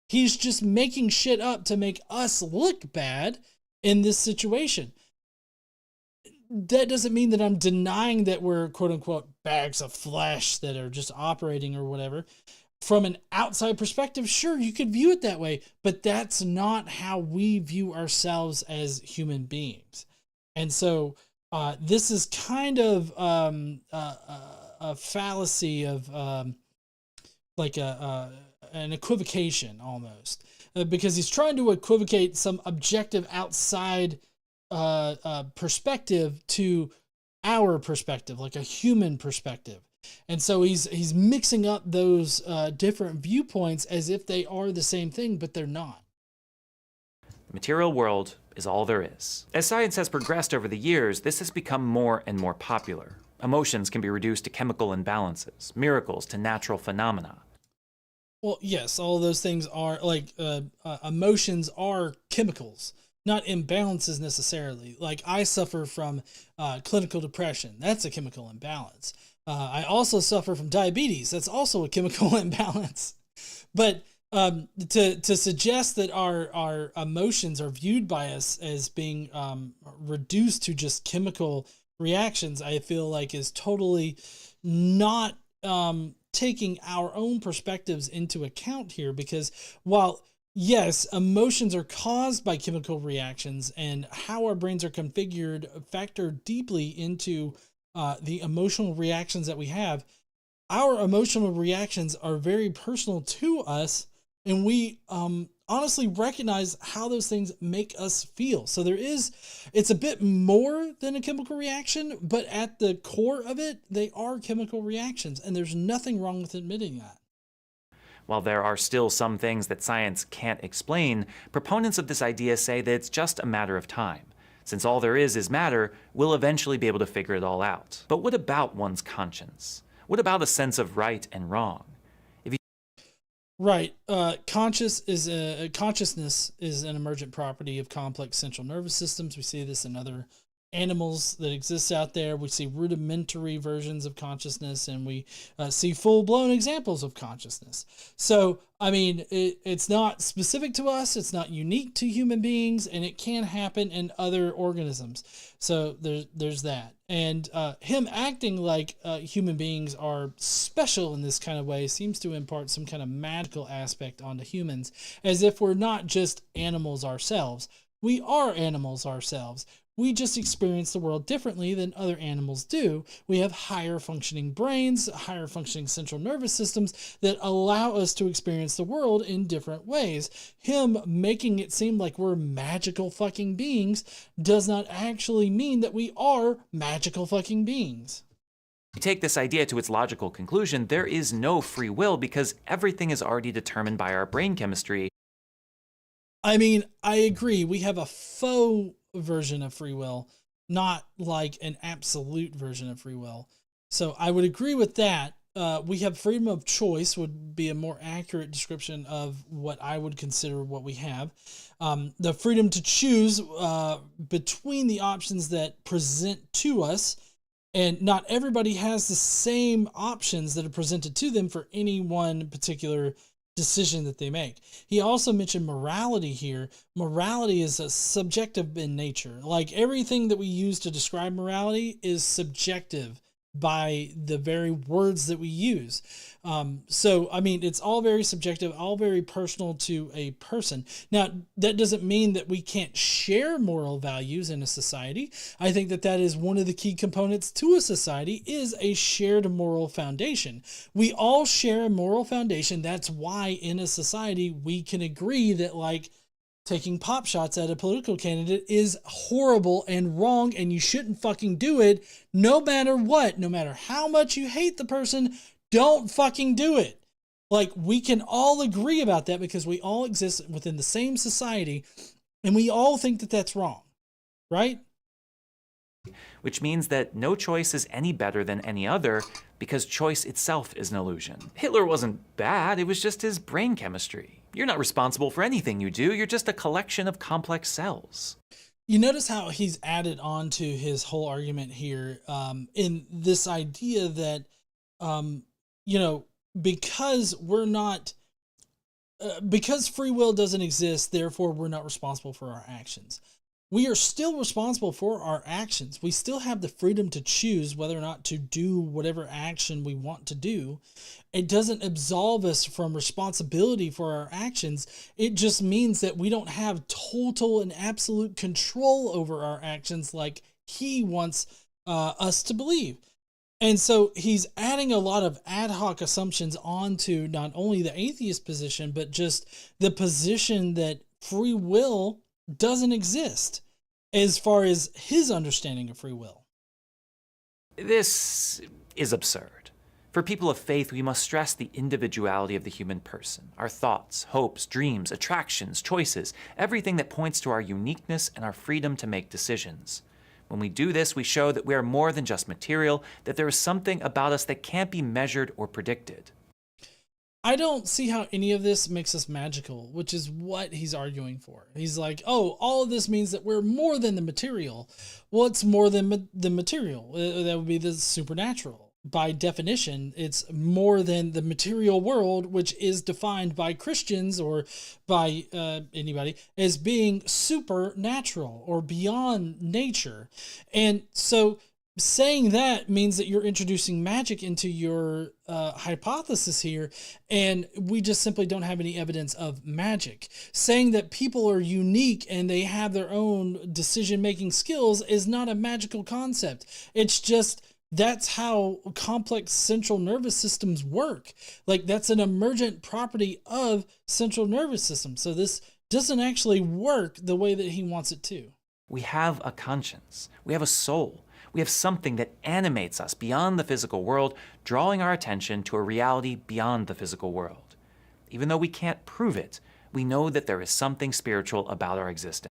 He's just making shit up to make us look bad in this situation. That doesn't mean that I'm denying that we're quote unquote bags of flesh that are just operating or whatever. From an outside perspective, sure, you could view it that way, but that's not how we view ourselves as human beings. And so this is kind of a fallacy of an equivocation almost, because he's trying to equivocate some objective outside perspective to our perspective, like a human perspective. And so he's mixing up those different viewpoints as if they are the same thing, but they're not. The material world is all there is. As science has progressed over the years, this has become more and more popular. Emotions can be reduced to chemical imbalances, miracles to natural phenomena. Well, yes, all of those things are like emotions are chemicals, not imbalances necessarily. Like, I suffer from clinical depression. That's a chemical imbalance. I also suffer from diabetes. That's also a chemical imbalance. But to suggest that our emotions are viewed by us as being reduced to just chemical reactions, I feel like is totally not taking our own perspectives into account here. Because while yes, emotions are caused by chemical reactions, and how our brains are configured factor deeply into the emotional reactions that we have, our emotional reactions are very personal to us, and we honestly recognize how those things make us feel. So it's a bit more than a chemical reaction, but at the core of it, they are chemical reactions, and there's nothing wrong with admitting that. While there are still some things that science can't explain, proponents of this idea say that it's just a matter of time. Since all there is matter, we'll eventually be able to figure it all out. But what about one's conscience? What about a sense of right and wrong? Right. Consciousness is an emergent property of complex central nervous systems. We see this in other animals that exist out there. We see rudimentary versions of consciousness, and we see full-blown examples of consciousness. So, I mean, it's not specific to us. It's not unique to human beings, and it can happen in other organisms. So there's that. And him acting like human beings are special in this kind of way seems to impart some kind of magical aspect onto humans, as if we're not just animals ourselves. We are animals ourselves. We just experience the world differently than other animals do. We have higher functioning brains, higher functioning central nervous systems that allow us to experience the world in different ways. Him making it seem like we're magical fucking beings does not actually mean that we are magical fucking beings. If you take this idea to its logical conclusion, there is no free will because everything is already determined by our brain chemistry. I mean, I agree. We have a faux version of free will, not like an absolute version of free will. So I would agree with that. We have freedom of choice would be a more accurate description of what I would consider what we have. The freedom to choose between the options that present to us, and not everybody has the same options that are presented to them for any one particular decision that they make. He also mentioned morality here. Morality is a subjective in nature. Like everything that we use to describe morality is subjective by the very words that we use. So, I mean, it's all very subjective, all very personal to a person. Now, that doesn't mean that we can't share moral values in a society. I think that that is one of the key components to a society is a shared moral foundation. We all share a moral foundation. That's why in a society we can agree that, like, taking pop shots at a political candidate is horrible and wrong, and you shouldn't fucking do it no matter what. No matter how much you hate the person, don't fucking do it. Like, we can all agree about that because we all exist within the same society, and we all think that that's wrong, right? Which means that no choice is any better than any other because choice itself is an illusion. Hitler wasn't bad, it was just his brain chemistry. You're not responsible for anything you do, you're just a collection of complex cells. You notice how he's added on to his whole argument here in this idea that, you know, because we're not, because free will doesn't exist, therefore we're not responsible for our actions. We are still responsible for our actions. We still have the freedom to choose whether or not to do whatever action we want to do. It doesn't absolve us from responsibility for our actions. It just means that we don't have total and absolute control over our actions like he wants us to believe. And so he's adding a lot of ad hoc assumptions onto not only the atheist position, but just the position that free will doesn't exist as far as his understanding of free will. This is absurd. For people of faith, we must stress the individuality of the human person, our thoughts, hopes, dreams, attractions, choices, everything that points to our uniqueness and our freedom to make decisions. When we do this, we show that we are more than just material, that there is something about us that can't be measured or predicted. I don't see how any of this makes us magical, which is what he's arguing for. He's like, oh, all of this means that we're more than the material. Well, it's more than the material. That would be the supernatural. By definition, it's more than the material world, which is defined by Christians or by anybody as being supernatural or beyond nature. And so saying that means that you're introducing magic into your hypothesis here, and we just simply don't have any evidence of magic. Saying that people are unique and they have their own decision-making skills is not a magical concept. It's just that's how complex central nervous systems work. Like, that's an emergent property of central nervous system. So this doesn't actually work the way that he wants it to. We have a conscience. We have a soul. We have something that animates us beyond the physical world, drawing our attention to a reality beyond the physical world. Even though we can't prove it, we know that there is something spiritual about our existence.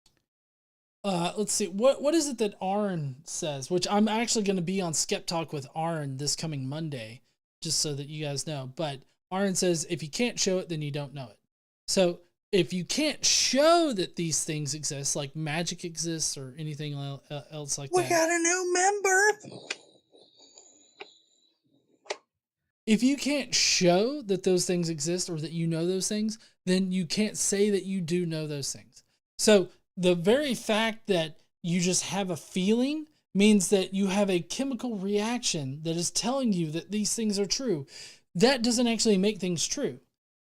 Let's see. What is it that Aaron says? Which I'm actually going to be on Skep Talk with Aaron this coming Monday, just so that you guys know. But Aaron says, if you can't show it, then you don't know it. So if you can't show that these things exist, like magic exists or anything else like that. We got a new member. If you can't show that those things exist or that you know those things, then you can't say that you do know those things. So the very fact that you just have a feeling means that you have a chemical reaction that is telling you that these things are true. That doesn't actually make things true.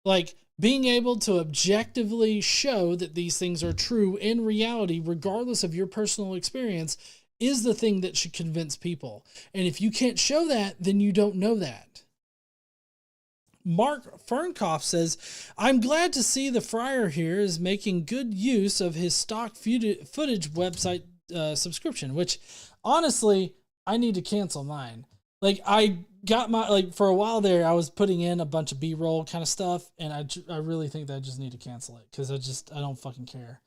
Like, being able to objectively show that these things are true in reality, regardless of your personal experience, is the thing that should convince people. And if you can't show that, then you don't know that. Mark Fernkoff says, I'm glad to see the Friar here is making good use of his stock footage website subscription, which honestly, I need to cancel mine. Like, I got my, like, for a while there, I was putting in a bunch of B-roll kind of stuff, and I really think that I just need to cancel it, because I don't fucking care.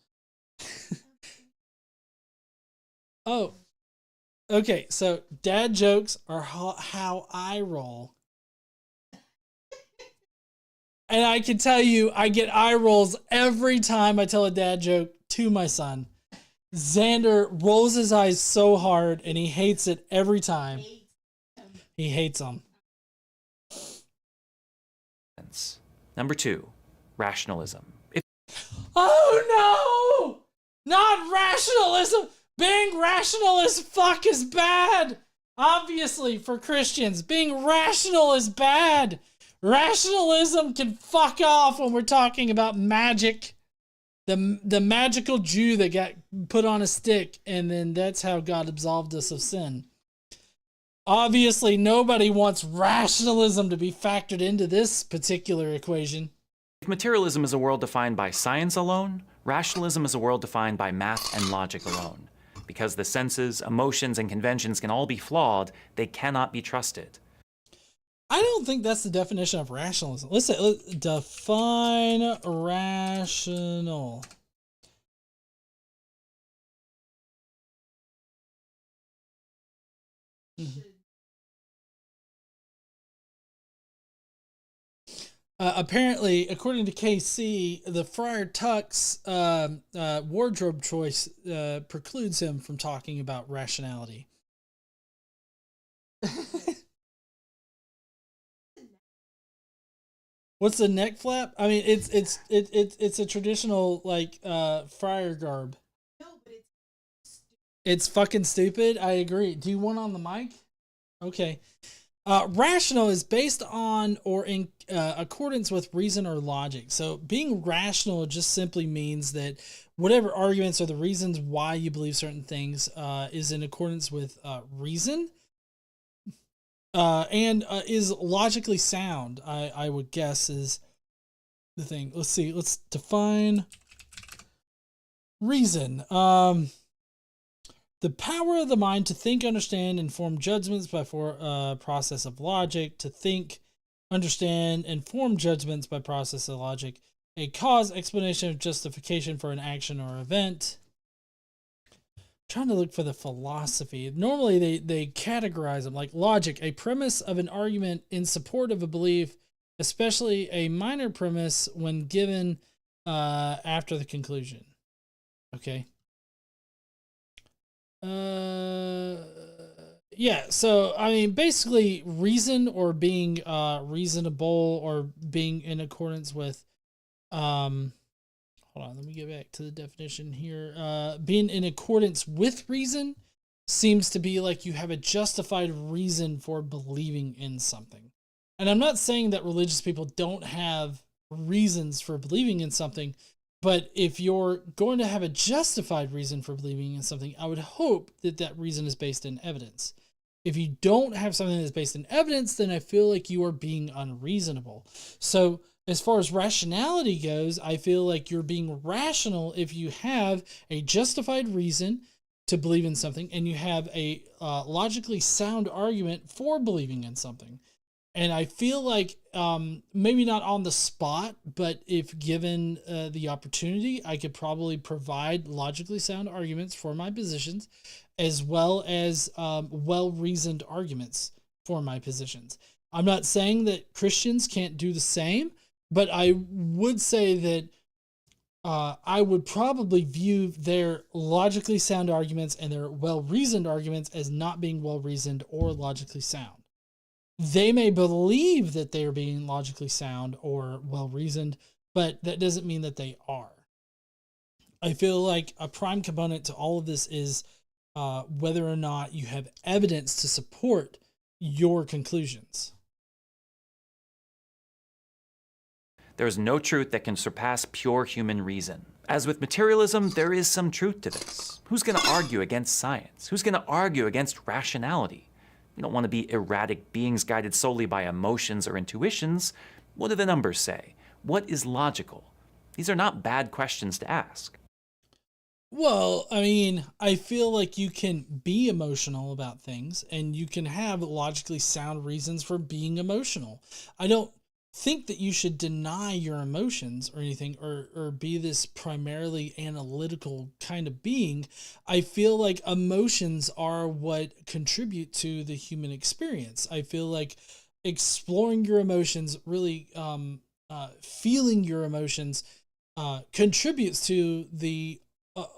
Oh, okay, so dad jokes are how I roll. And I can tell you, I get eye rolls every time I tell a dad joke to my son. Xander rolls his eyes so hard, and he hates it every time. He hates them. Number 2, rationalism. Oh no! Not rationalism! Being rational as fuck is bad! Obviously, for Christians, being rational is bad. Rationalism can fuck off when we're talking about magic. The magical Jew that got put on a stick, and then that's how God absolved us of sin. Obviously, nobody wants rationalism to be factored into this particular equation. If materialism is a world defined by science alone, rationalism is a world defined by math and logic alone. Because the senses, emotions, and conventions can all be flawed, they cannot be trusted. I don't think that's the definition of rationalism. Let's define rational. Apparently, according to KC, the Friar Tuck's wardrobe choice precludes him from talking about rationality. What's the neck flap? I mean, it's a traditional like friar garb. No, but it's fucking stupid. I agree. Do you want on the mic? Okay. Rational is based on or in accordance with reason or logic. So being rational just simply means that whatever arguments or the reasons why you believe certain things is in accordance with reason. And is logically sound, I would guess is the thing. Let's see. Let's define reason. The power of the mind to think, understand, and form judgments by process of logic. To think, understand, and form judgments by process of logic. A cause, explanation, of justification for an action or event. Trying to look for the philosophy. Normally they categorize them like logic, a premise of an argument in support of a belief, especially a minor premise when given after the conclusion. Okay. Yeah, so I mean basically reason or being reasonable or being in accordance with hold on, let me get back to the definition here. Being in accordance with reason seems to be like you have a justified reason for believing in something. And I'm not saying that religious people don't have reasons for believing in something, but if you're going to have a justified reason for believing in something, I would hope that that reason is based in evidence. If you don't have something that's based in evidence, then I feel like you are being unreasonable. So as far as rationality goes, I feel like you're being rational if you have a justified reason to believe in something and you have a logically sound argument for believing in something. And I feel like maybe not on the spot, but if given the opportunity, I could probably provide logically sound arguments for my positions, as well as well-reasoned arguments for my positions. I'm not saying that Christians can't do the same, but I would say that I would probably view their logically sound arguments and their well-reasoned arguments as not being well-reasoned or logically sound. They may believe that they are being logically sound or well-reasoned, but that doesn't mean that they are. I feel like a prime component to all of this is whether or not you have evidence to support your conclusions. There is no truth that can surpass pure human reason. As with materialism, there is some truth to this. Who's going to argue against science? Who's going to argue against rationality? We don't want to be erratic beings guided solely by emotions or intuitions. What do the numbers say? What is logical? These are not bad questions to ask. Well, I mean, I feel like you can be emotional about things and you can have logically sound reasons for being emotional. I don't think that you should deny your emotions or anything, or be this primarily analytical kind of being. I feel like emotions are what contribute to the human experience. I feel like exploring your emotions, really feeling your emotions, contributes to the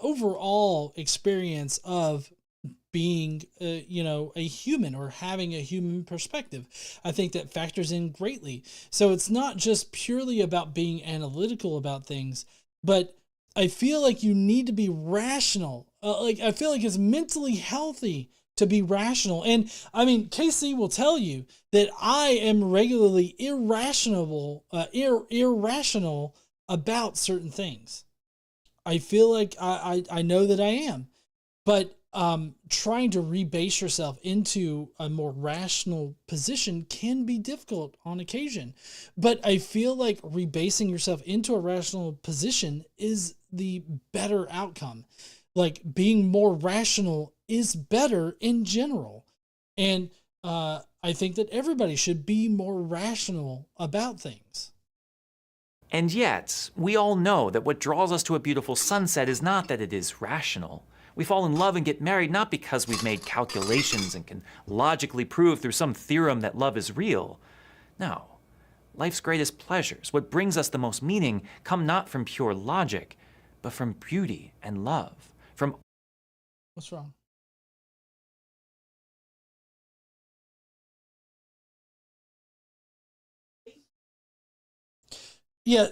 overall experience of being, a human or having a human perspective. I think that factors in greatly. So it's not just purely about being analytical about things, but I feel like you need to be rational. I feel like it's mentally healthy to be rational. And I mean, KC will tell you that I am regularly irrational about certain things. I feel like I know that I am, but trying to rebase yourself into a more rational position can be difficult on occasion. But I feel like rebasing yourself into a rational position is the better outcome. Like, being more rational is better in general. And I think that everybody should be more rational about things. And yet, we all know that what draws us to a beautiful sunset is not that it is rational. We fall in love and get married not because we've made calculations and can logically prove through some theorem that love is real. No. Life's greatest pleasures, what brings us the most meaning, come not from pure logic, but from beauty and love. From What's wrong? Yeah,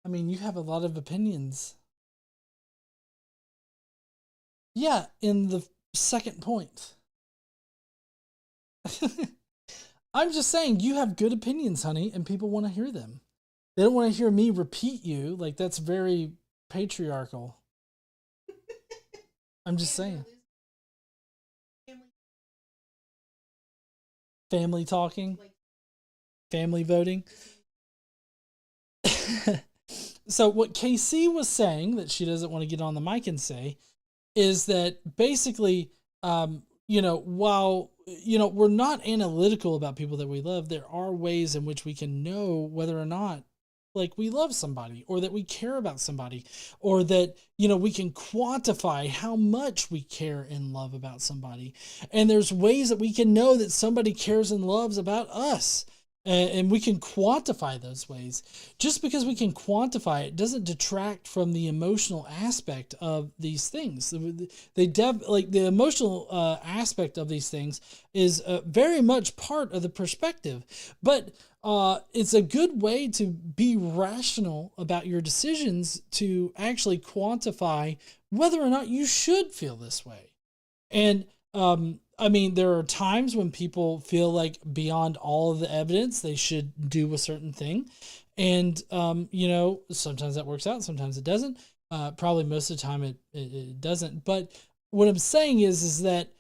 I mean, you have a lot of opinions. Yeah, in the second point. I'm just saying, you have good opinions, honey, and people want to hear them. They don't want to hear me repeat you. Like, that's very patriarchal. I'm just saying. Family talking. Family voting. So what KC was saying, that she doesn't want to get on the mic and say, is that basically, while, we're not analytical about people that we love, there are ways in which we can know whether or not, like, we love somebody, or that we care about somebody, or that, we can quantify how much we care and love about somebody. And there's ways that we can know that somebody cares and loves about us. And we can quantify those ways. Just because we can quantify it doesn't detract from the emotional aspect of these things. The emotional aspect of these things is very much part of the perspective. But it's a good way to be rational about your decisions, to actually quantify whether or not you should feel this way. And I mean, there are times when people feel like beyond all of the evidence, they should do a certain thing. And, sometimes that works out, sometimes it doesn't. Probably most of the time it doesn't. But what I'm saying is that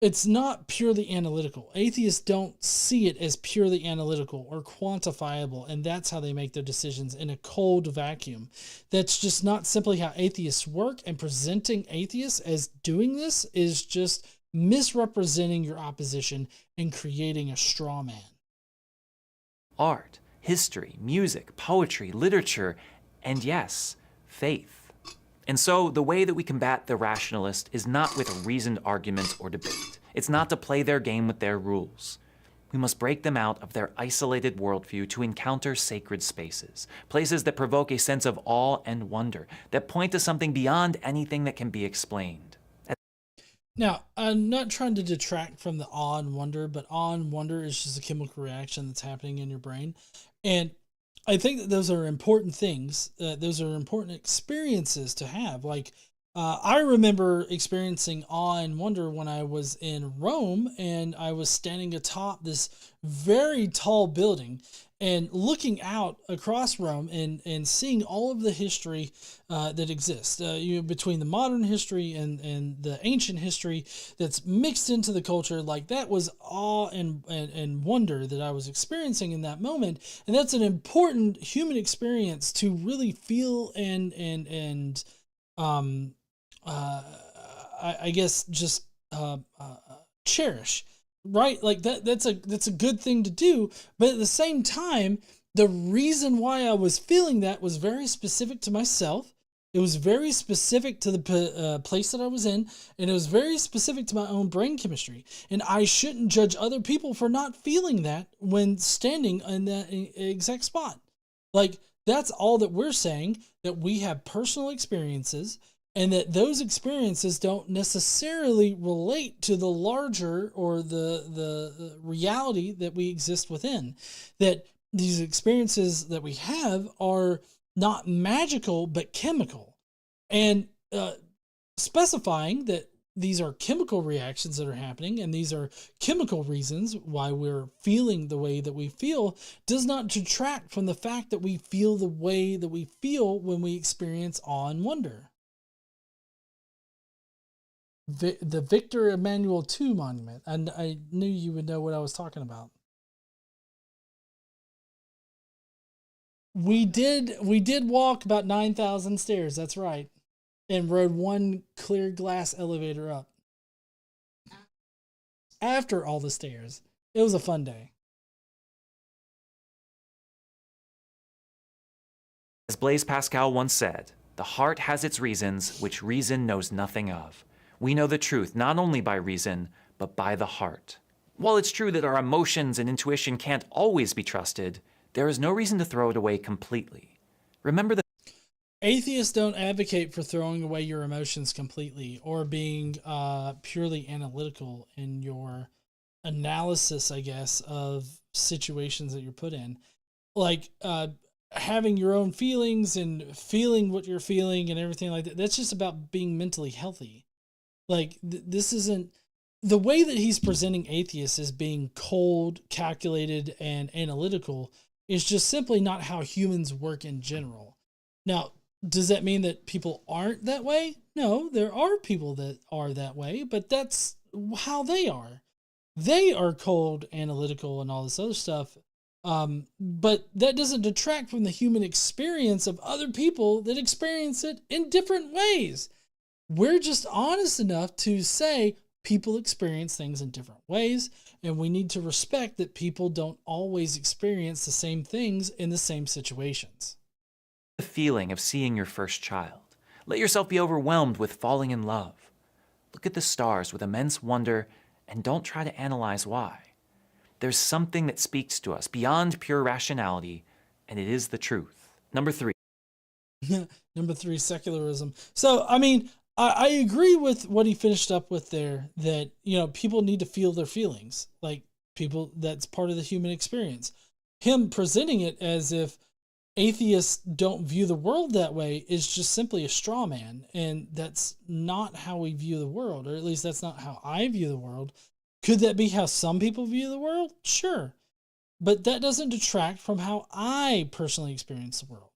it's not purely analytical. Atheists don't see it as purely analytical or quantifiable, and that's how they make their decisions in a cold vacuum. That's just not simply how atheists work, and presenting atheists as doing this is just misrepresenting your opposition and creating a straw man. Art, history, music, poetry, literature, and yes, faith. And so the way that we combat the rationalist is not with reasoned argument or debate. It's not to play their game with their rules. We must break them out of their isolated worldview to encounter sacred spaces, places that provoke a sense of awe and wonder, that point to something beyond anything that can be explained. Now, I'm not trying to detract from the awe and wonder, but awe and wonder is just a chemical reaction that's happening in your brain. And I think that those are important things. Those are important experiences to have. Like, I remember experiencing awe and wonder when I was in Rome and I was standing atop this very tall building and looking out across Rome and seeing all of the history that exists between the modern history and the ancient history that's mixed into the culture. Like, that was awe and wonder that I was experiencing in that moment. And that's an important human experience to really feel and I guess just cherish. Right? Like that's a good thing to do. But at the same time, the reason why I was feeling that was very specific to myself. It was very specific to the place that I was in, and it was very specific to my own brain chemistry. And I shouldn't judge other people for not feeling that when standing in that exact spot. Like, that's all that we're saying, that we have personal experiences, and that those experiences don't necessarily relate to the larger or the reality that we exist within. That these experiences that we have are not magical, but chemical. And specifying that these are chemical reactions that are happening, and these are chemical reasons why we're feeling the way that we feel, does not detract from the fact that we feel the way that we feel when we experience awe and wonder. The Victor Emmanuel II monument. And I knew you would know what I was talking about. We did walk about 9,000 stairs. That's right. And rode one clear glass elevator up. After all the stairs. It was a fun day. As Blaise Pascal once said, "The heart has its reasons, which reason knows nothing of." We know the truth not only by reason, but by the heart. While it's true that our emotions and intuition can't always be trusted, there is no reason to throw it away completely. Remember that atheists don't advocate for throwing away your emotions completely or being purely analytical in your analysis, I guess, of situations that you're put in. Like, having your own feelings and feeling what you're feeling and everything like that. That's just about being mentally healthy. Like, this isn't the way that he's presenting atheists as being cold, calculated, and analytical is just simply not how humans work in general. Now, does that mean that people aren't that way? No, there are people that are that way, but that's how they are. They are cold, analytical, and all this other stuff. But that doesn't detract from the human experience of other people that experience it in different ways. We're just honest enough to say people experience things in different ways, and we need to respect that people don't always experience the same things in the same situations. the feeling of seeing your first child. Let yourself be overwhelmed with falling in love. Look at the stars with immense wonder and don't try to analyze why. There's something that speaks to us beyond pure rationality, and it is the truth. Number 3. Number 3, secularism. So, I mean, I agree with what he finished up with there, that, you know, people need to feel their feelings. Like, people, that's part of the human experience. Him presenting it as if atheists don't view the world that way is just simply a straw man. And that's not how we view the world, or at least that's not how I view the world. Could that be how some people view the world? Sure. But that doesn't detract from how I personally experience the world.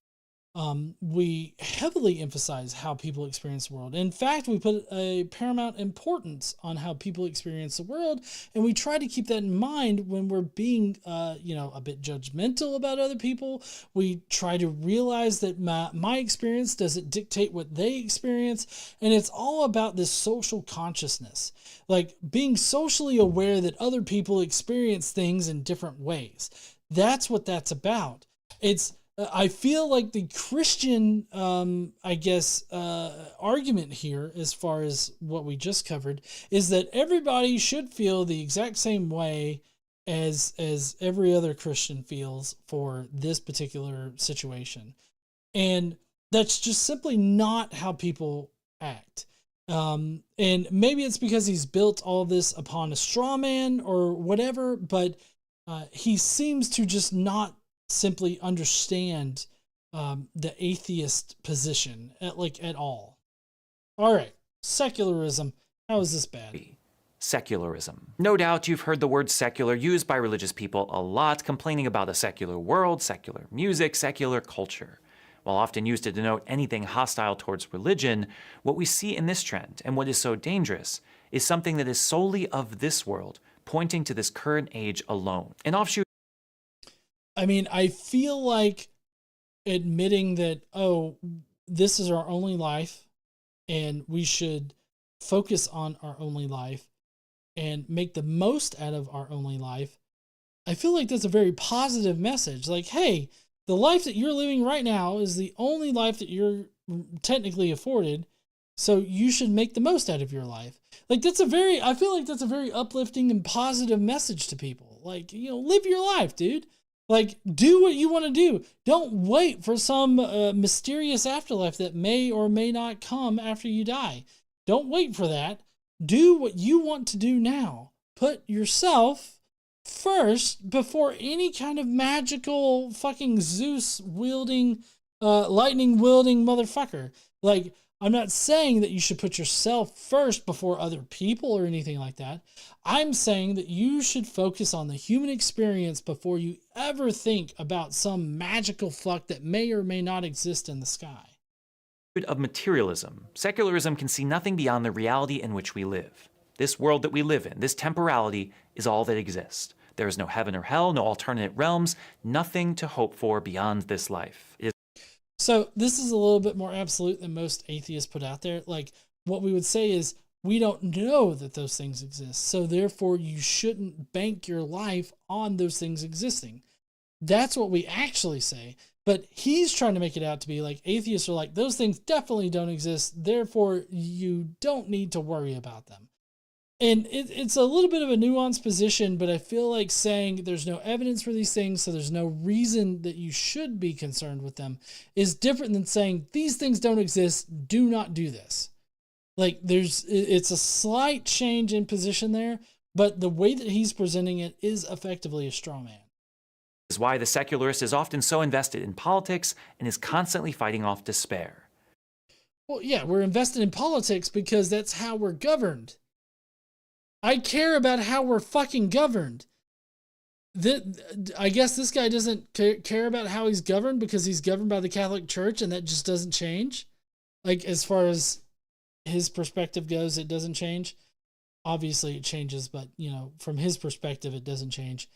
we heavily emphasize how people experience the world. In fact, we put a paramount importance on how people experience the world, and we try to keep that in mind when we're being, a bit judgmental about other people. We try to realize that my experience doesn't dictate what they experience, and it's all about this social consciousness, like being socially aware that other people experience things in different ways. That's what that's about. I feel like the Christian, argument here, as far as what we just covered, is that everybody should feel the exact same way as every other Christian feels for this particular situation. And that's just simply not how people act. And maybe it's because he's built all this upon a straw man or whatever, but he seems to just not simply understand the atheist position at all. All right, secularism. How is this bad? Secularism. No doubt you've heard the word secular used by religious people a lot, complaining about a secular world, secular music, secular culture. While often used to denote anything hostile towards religion, what we see in this trend, and what is so dangerous, is something that is solely of this world, pointing to this current age alone. An offshoot. I mean, I feel like admitting that, this is our only life and we should focus on our only life and make the most out of our only life. I feel like that's a very positive message. Like, hey, the life that you're living right now is the only life that you're technically afforded. So you should make the most out of your life. Like, I feel like that's a very uplifting and positive message to people. Like, live your life, dude. Like, do what you want to do. Don't wait for some mysterious afterlife that may or may not come after you die. Don't wait for that. Do what you want to do now. Put yourself first before any kind of magical fucking Zeus wielding, lightning wielding motherfucker. Like, I'm not saying that you should put yourself first before other people or anything like that. I'm saying that you should focus on the human experience before you ever think about some magical fuck that may or may not exist in the sky. Of materialism, secularism can see nothing beyond the reality in which we live. This world that we live in, this temporality, is all that exists. There is no heaven or hell, no alternate realms, nothing to hope for beyond this life. So this is a little bit more absolute than most atheists put out there. Like, what we would say is, we don't know that those things exist. So therefore you shouldn't bank your life on those things existing. That's what we actually say. But he's trying to make it out to be like atheists are like, those things definitely don't exist. Therefore you don't need to worry about them. And it's a little bit of a nuanced position, but I feel like saying there's no evidence for these things, so there's no reason that you should be concerned with them, is different than saying these things don't exist, do not do this. Like, it's a slight change in position there, but the way that he's presenting it is effectively a straw man. Is why the secularist is often so invested in politics and is constantly fighting off despair. Well, yeah, we're invested in politics because that's how we're governed. I care about how we're fucking governed. I guess this guy doesn't care about how he's governed because he's governed by the Catholic Church, and that just doesn't change. Like, as far as his perspective goes, it doesn't change. Obviously it changes, but from his perspective, it doesn't change.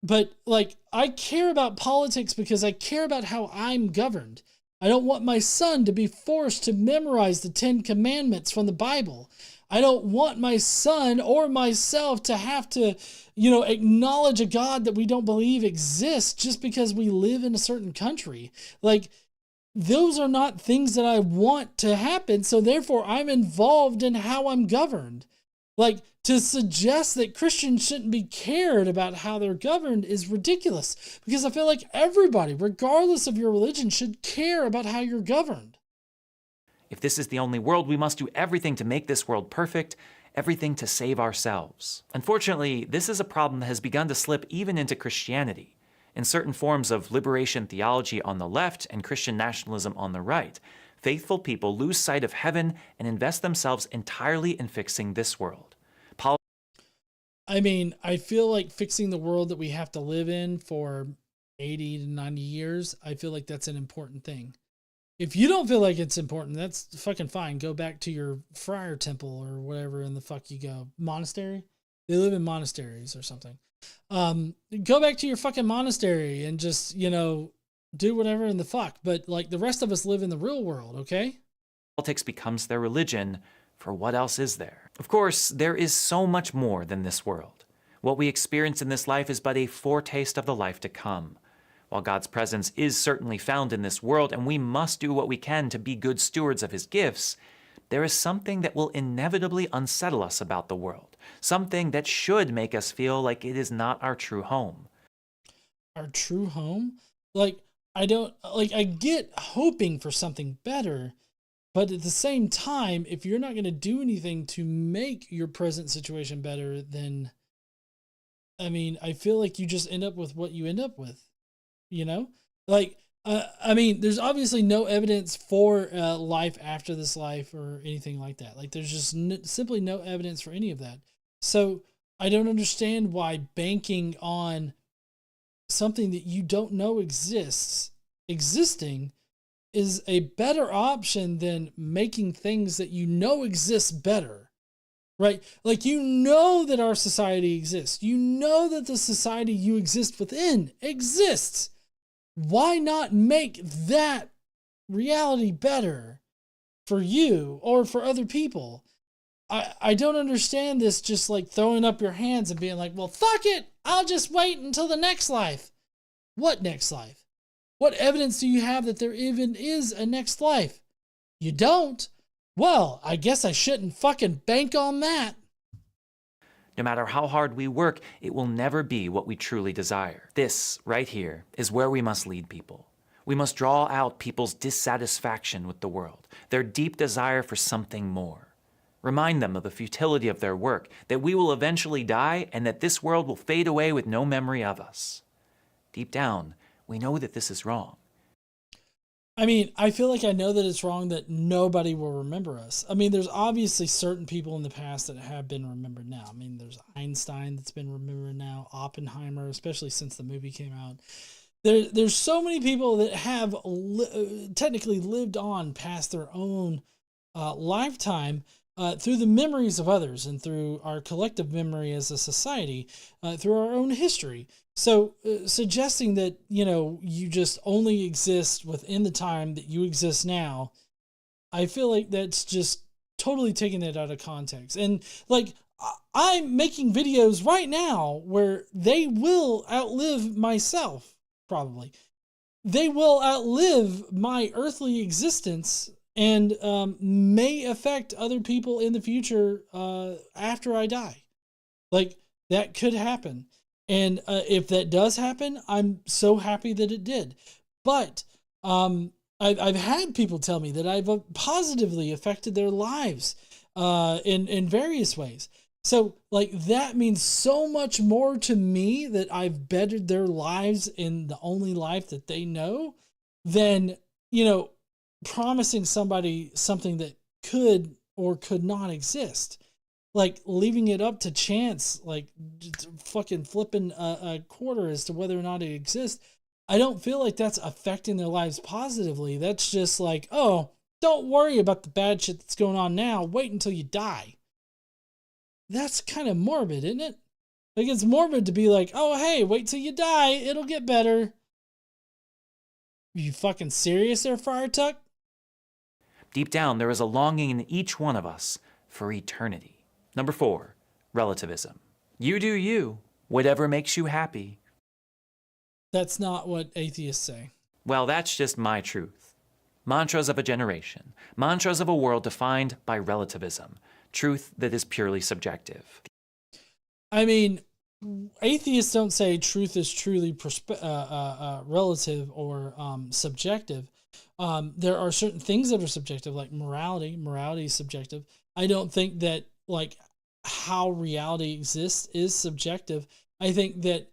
But like, I care about politics because I care about how I'm governed. I don't want my son to be forced to memorize the 10 Commandments from the Bible. I don't want my son or myself to have to, acknowledge a God that we don't believe exists just because we live in a certain country. Like, those are not things that I want to happen. So therefore I'm involved in how I'm governed. Like, to suggest that Christians shouldn't be cared about how they're governed is ridiculous, because I feel like everybody, regardless of your religion, should care about how you're governed. If this is the only world, we must do everything to make this world perfect, everything to save ourselves. Unfortunately, this is a problem that has begun to slip even into Christianity. In certain forms of liberation theology on the left and Christian nationalism on the right, faithful people lose sight of heaven and invest themselves entirely in fixing this world. I mean, I feel like fixing the world that we have to live in for 80 to 90 years, I feel like that's an important thing. If you don't feel like it's important, that's fucking fine. Go back to your Friar temple or whatever in the fuck you go. Monastery? They live in monasteries or something. Go back to your fucking monastery and just, you know, do whatever in the fuck. But like the rest of us live in the real world, okay? Politics becomes their religion, for what else is there? Of course, there is so much more than this world. What we experience in this life is but a foretaste of the life to come. While God's presence is certainly found in this world, and we must do what we can to be good stewards of his gifts, there is something that will inevitably unsettle us about the world, something that should make us feel like it is not our true home. Our true home? Like, I get hoping for something better, but at the same time, if you're not going to do anything to make your present situation better, then, I mean, I feel like you just end up with what you end up with. You know, like, I mean, there's obviously no evidence for life after this life or anything like that. Like, there's just simply no evidence for any of that. So I don't understand why banking on something that you don't know existing is a better option than making things that you know exist better. Right? Like, you know that our society exists. You know that the society you exist within exists. Why not make that reality better for you or for other people? I don't understand this just like throwing up your hands and being like, well, fuck it. I'll just wait until the next life. What next life? What evidence do you have that there even is a next life? You don't? Well, I guess I shouldn't fucking bank on that. No matter how hard we work, it will never be what we truly desire. This, right here, is where we must lead people. We must draw out people's dissatisfaction with the world, their deep desire for something more. Remind them of the futility of their work, that we will eventually die, and that this world will fade away with no memory of us. Deep down, we know that this is wrong. I mean, I feel like I know that it's wrong that nobody will remember us. I mean, there's obviously certain people in the past that have been remembered now. I mean, there's Einstein that's been remembered now, Oppenheimer, especially since the movie came out. There's so many people that have technically lived on past their own lifetime through the memories of others and through our collective memory as a society, through our own history. So suggesting that, you know, you just only exist within the time that you exist now, I feel like that's just totally taking it out of context. And like, I'm making videos right now where they will outlive myself, probably. They will outlive my earthly existence and may affect other people in the future after I die. Like, that could happen. And if that does happen, I'm so happy that it did. But I've had people tell me that I've positively affected their lives in various ways. So, like, that means so much more to me that I've bettered their lives in the only life that they know than, you know, promising somebody something that could or could not exist. Like, leaving it up to chance, like fucking flipping a quarter as to whether or not it exists. I don't feel like that's affecting their lives positively. That's just like, oh, don't worry about the bad shit that's going on now. Wait until you die. That's kind of morbid, isn't it? Like, it's morbid to be like, oh, hey, wait till you die. It'll get better. Are you fucking serious there, Friar Tuck? Deep down, there is a longing in each one of us for eternity. Number 4, relativism. You do you, whatever makes you happy. That's not what atheists say. Well, that's just my truth. Mantras of a generation, mantras of a world defined by relativism, truth that is purely subjective. I mean, atheists don't say truth is truly relative or subjective. There are certain things that are subjective, like morality. Morality is subjective. I don't think that, like, how reality exists is subjective. I think that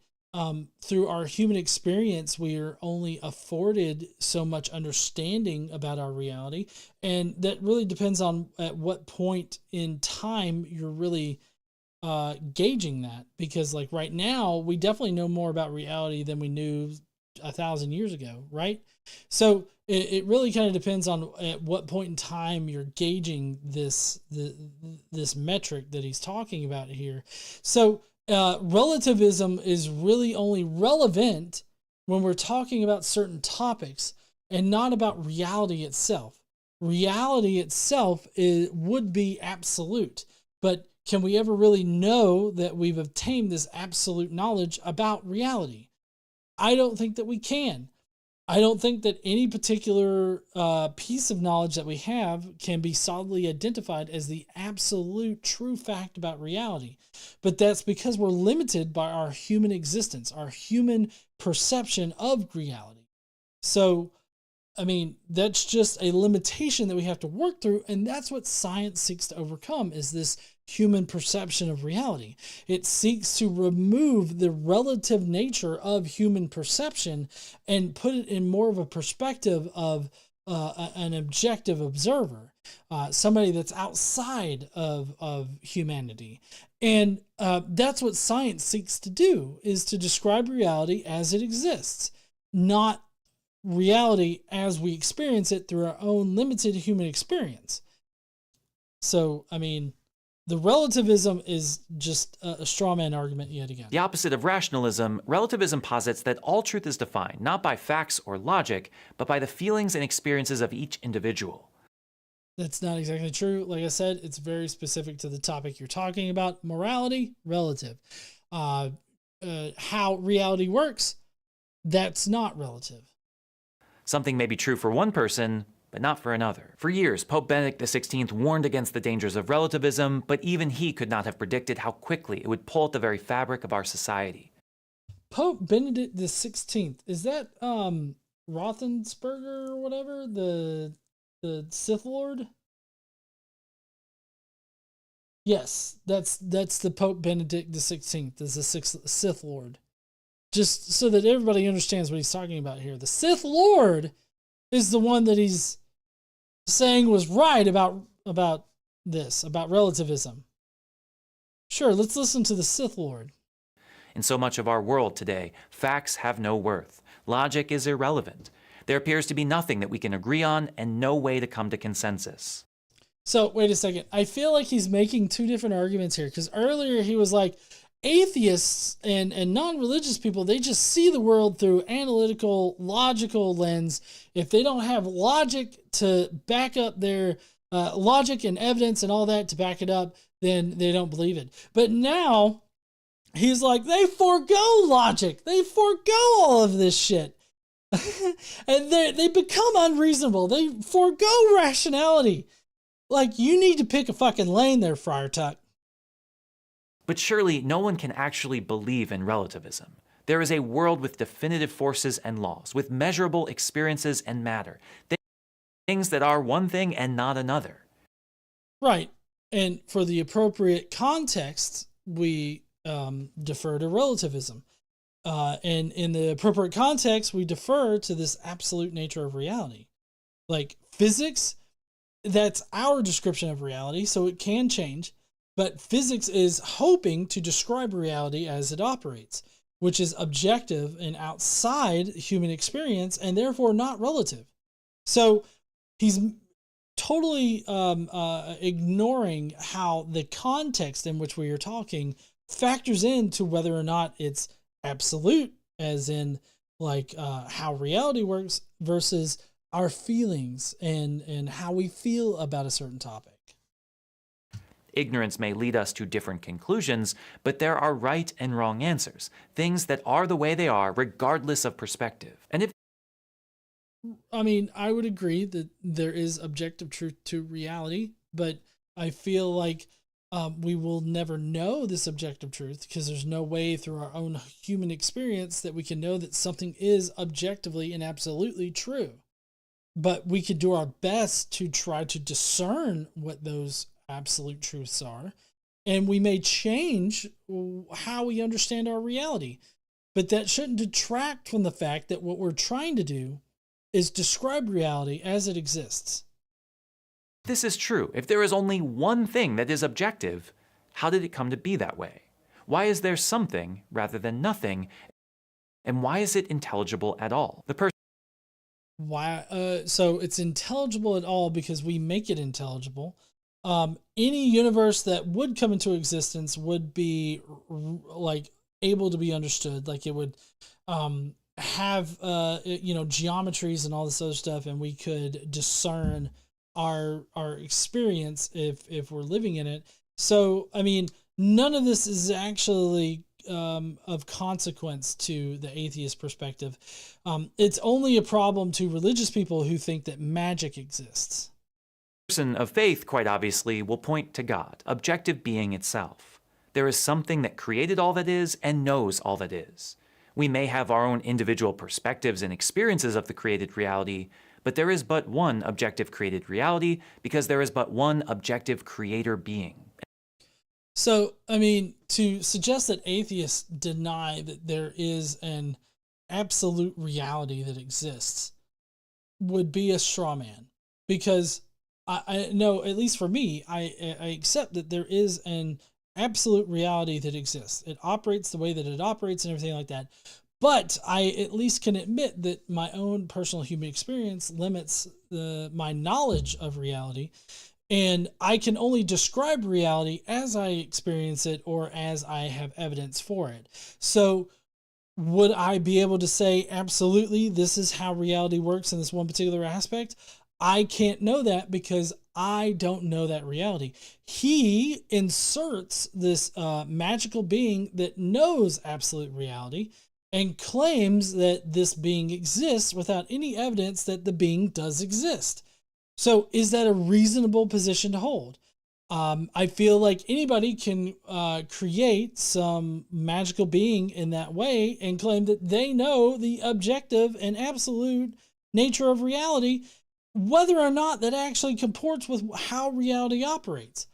through our human experience, we are only afforded so much understanding about our reality. And that really depends on at what point in time you're really gauging that. Because, like, right now, we definitely know more about reality than we knew 1,000 years ago, right? So it really kind of depends on at what point in time you're gauging this metric that he's talking about here. So relativism is really only relevant when we're talking about certain topics and not about reality itself. Reality itself would be absolute, but can we ever really know that we've obtained this absolute knowledge about reality? I don't think that we can. I don't think that any particular piece of knowledge that we have can be solidly identified as the absolute true fact about reality. But that's because we're limited by our human existence, our human perception of reality. So, I mean, that's just a limitation that we have to work through, and that's what science seeks to overcome, is this human perception of reality. It seeks to remove the relative nature of human perception and put it in more of a perspective of an objective observer, somebody that's outside of humanity. And that's what science seeks to do, is to describe reality as it exists, not reality as we experience it through our own limited human experience. So, I mean, the relativism is just a straw man argument yet again. The opposite of rationalism, relativism posits that all truth is defined not by facts or logic, but by the feelings and experiences of each individual. That's not exactly true. Like I said, it's very specific to the topic you're talking about. Morality, relative. How reality works, that's not relative. Something may be true for one person, but not for another. For years, Pope Benedict XVI warned against the dangers of relativism, but even he could not have predicted how quickly it would pull at the very fabric of our society. Pope Benedict XVI, is that Roethlisberger or whatever, the Sith Lord? Yes, that's the Pope Benedict XVI, is the Sith Lord. Just so that everybody understands what he's talking about here. The Sith Lord is the one that he's saying was right about this, about relativism. Sure, let's listen to the Sith Lord. In so much of our world today, facts have no worth. Logic is irrelevant. There appears to be nothing that we can agree on and no way to come to consensus. So, wait a second. I feel like he's making two different arguments here, because earlier he was like, atheists and non-religious people, they just see the world through analytical, logical lens. If they don't have logic to back up their logic and evidence and all that to back it up, then they don't believe it. But now he's like, they forego logic. They forego all of this shit. And they become unreasonable. They forego rationality. Like, you need to pick a fucking lane there, Friar Tuck. But surely no one can actually believe in relativism. There is a world with definitive forces and laws, with measurable experiences and matter. Things that are one thing and not another. Right. And for the appropriate context, we defer to relativism. And in the appropriate context, we defer to this absolute nature of reality. Like physics, that's our description of reality, so it can change. But physics is hoping to describe reality as it operates, which is objective and outside human experience and therefore not relative. So he's totally ignoring how the context in which we are talking factors into whether or not it's absolute, as in like how reality works, versus our feelings and how we feel about a certain topic. Ignorance may lead us to different conclusions, but there are right and wrong answers, things that are the way they are regardless of perspective. And I would agree that there is objective truth to reality, but I feel like we will never know this objective truth because there's no way through our own human experience that we can know that something is objectively and absolutely true. But we could do our best to try to discern what those absolute truths are, and we may change how we understand our reality, but that shouldn't detract from the fact that what we're trying to do is describe reality as it exists. This is true. If there is only one thing that is objective, how did it come to be that way? Why is there something rather than nothing? And why is it intelligible at all? The person Why? So it's intelligible at all because we make it intelligible. Any universe that would come into existence would be like able to be understood. Like it would have geometries and all this other stuff, and we could discern our experience if we're living in it. So I mean, none of this is actually of consequence to the atheist perspective. It's only a problem to religious people who think that magic exists. Person of faith, quite obviously, will point to God, objective being itself. There is something that created all that is and knows all that is. We may have our own individual perspectives and experiences of the created reality, but there is but one objective created reality because there is but one objective creator being. So, I mean, to suggest that atheists deny that there is an absolute reality that exists would be a straw man, because I know, at least for me, I accept that there is an absolute reality that exists. It operates the way that it operates and everything like that. But I at least can admit that my own personal human experience limits my knowledge of reality. And I can only describe reality as I experience it or as I have evidence for it. So would I be able to say, absolutely, this is how reality works in this one particular aspect? I can't know that because I don't know that reality. He inserts this magical being that knows absolute reality and claims that this being exists without any evidence that the being does exist. So is that a reasonable position to hold? I feel like anybody can create some magical being in that way and claim that they know the objective and absolute nature of reality, whether or not that actually comports with how reality operates.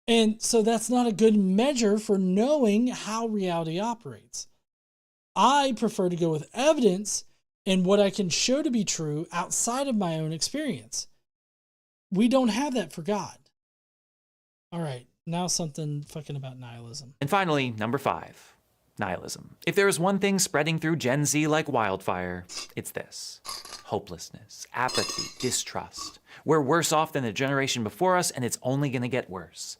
And so that's not a good measure for knowing how reality operates. I prefer to go with evidence and what I can show to be true outside of my own experience. We don't have that for God. All right, now something fucking about nihilism. And finally, number 5, nihilism. If there is one thing spreading through Gen Z like wildfire, it's this: hopelessness, apathy, distrust. We're worse off than the generation before us, and it's only going to get worse.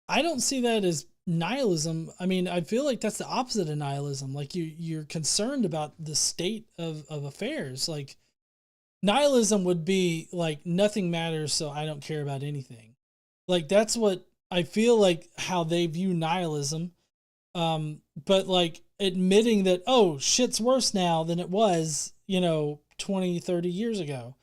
I don't see that as nihilism. I mean, I feel like that's the opposite of nihilism. Like you're concerned about the state of affairs. Like nihilism would be like nothing matters, so I don't care about anything. Like that's what I feel like how they view nihilism. But like admitting that, oh, shit's worse now than it was, 20, 30 years ago.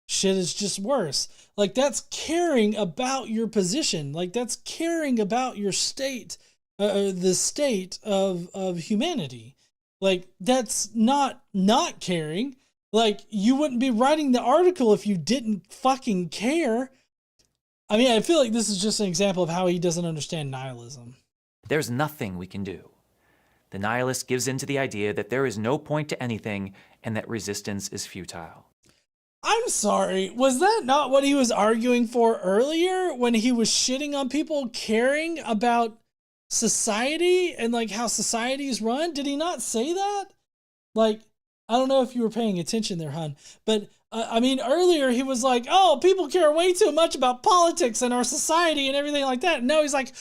Shit is just worse. Like that's caring about your position. Like that's caring about your state, the state of humanity. Like that's not caring. Like you wouldn't be writing the article if you didn't fucking care. I mean, I feel like this is just an example of how he doesn't understand nihilism. There's nothing we can do. The nihilist gives in to the idea that there is no point to anything and that resistance is futile. I'm sorry, was that not what he was arguing for earlier when he was shitting on people caring about society and like how society is run? Did he not say that? Like, I don't know if you were paying attention there, hun, but I mean, earlier he was like, oh, people care way too much about politics and our society and everything like that. And now he's like,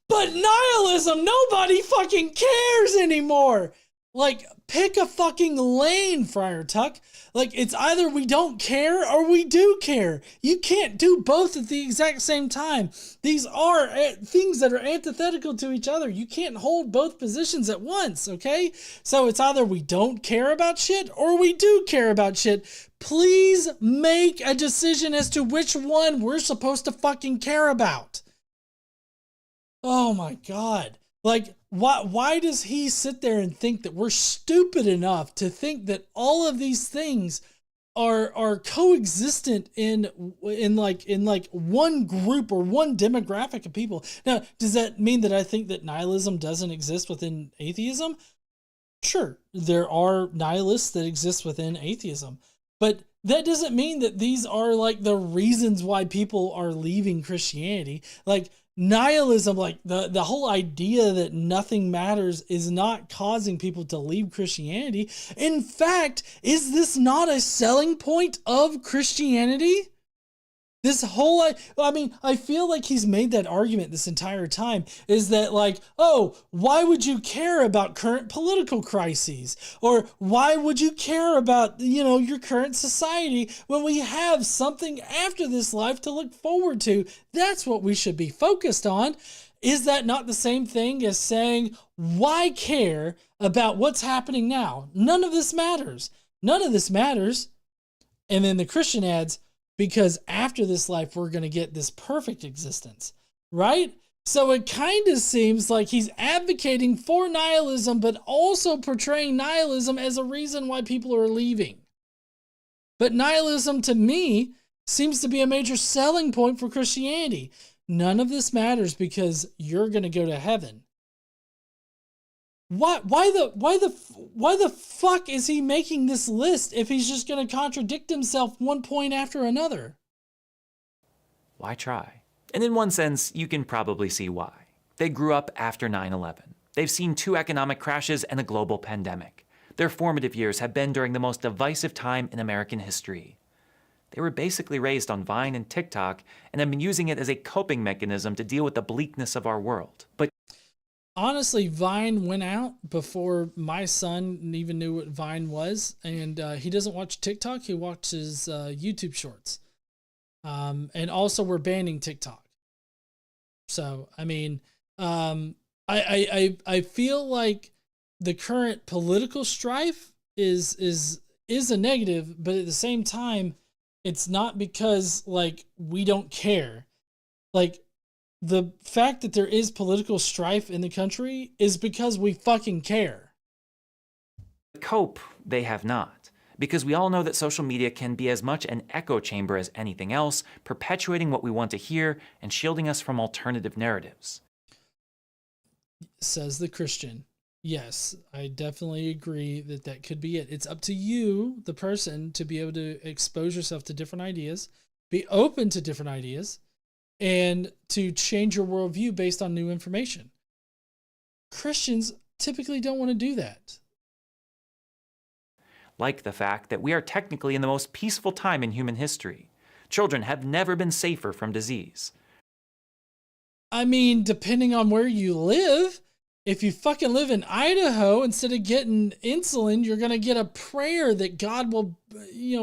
but nihilism, nobody fucking cares anymore. Like, pick a fucking lane, Friar Tuck. Like, it's either we don't care or we do care. You can't do both at the exact same time. These are things that are antithetical to each other. You can't hold both positions at once, okay? So it's either we don't care about shit or we do care about shit. Please make a decision as to which one we're supposed to fucking care about. Oh my God. Like, why does he sit there and think that we're stupid enough to think that all of these things are coexistent in one group or one demographic of people? Now, does that mean that I think that nihilism doesn't exist within atheism? Sure, there are nihilists that exist within atheism, but that doesn't mean that these are like the reasons why people are leaving Christianity. Like, nihilism, like the whole idea that nothing matters, is not causing people to leave Christianity. In fact, is this not a selling point of Christianity? This whole, I mean, I feel like he's made that argument this entire time, is that like, oh, why would you care about current political crises? Or why would you care about, you know, your current society when we have something after this life to look forward to? That's what we should be focused on. Is that not the same thing as saying, why care about what's happening now? None of this matters. None of this matters. And then the Christian adds, because after this life, we're going to get this perfect existence, right? So it kind of seems like he's advocating for nihilism, but also portraying nihilism as a reason why people are leaving. But nihilism, to me, seems to be a major selling point for Christianity. None of this matters because you're going to go to heaven. Why the fuck is he making this list if he's just going to contradict himself one point after another? Why try? And in one sense, you can probably see why. They grew up after 9/11. They've seen 2 economic crashes and a global pandemic. Their formative years have been during the most divisive time in American history. They were basically raised on Vine and TikTok and have been using it as a coping mechanism to deal with the bleakness of our world. But honestly, Vine went out before my son even knew what Vine was, and he doesn't watch TikTok. He watches YouTube Shorts, and also we're banning TikTok. So I mean, I feel like the current political strife is a negative, but at the same time, it's not because like we don't care, like. The fact that there is political strife in the country is because we fucking care. cope, they have not. Because we all know that social media can be as much an echo chamber as anything else, perpetuating what we want to hear and shielding us from alternative narratives. Says the Christian. Yes, I definitely agree that that could be it. It's up to you, the person, to be able to expose yourself to different ideas, be open to different ideas, and to change your worldview based on new information. Christians typically don't want to do that. Like the fact that we are technically in the most peaceful time in human history. Children have never been safer from disease. I mean, depending on where you live, if you fucking live in Idaho, instead of getting insulin, you're going to get a prayer that God will,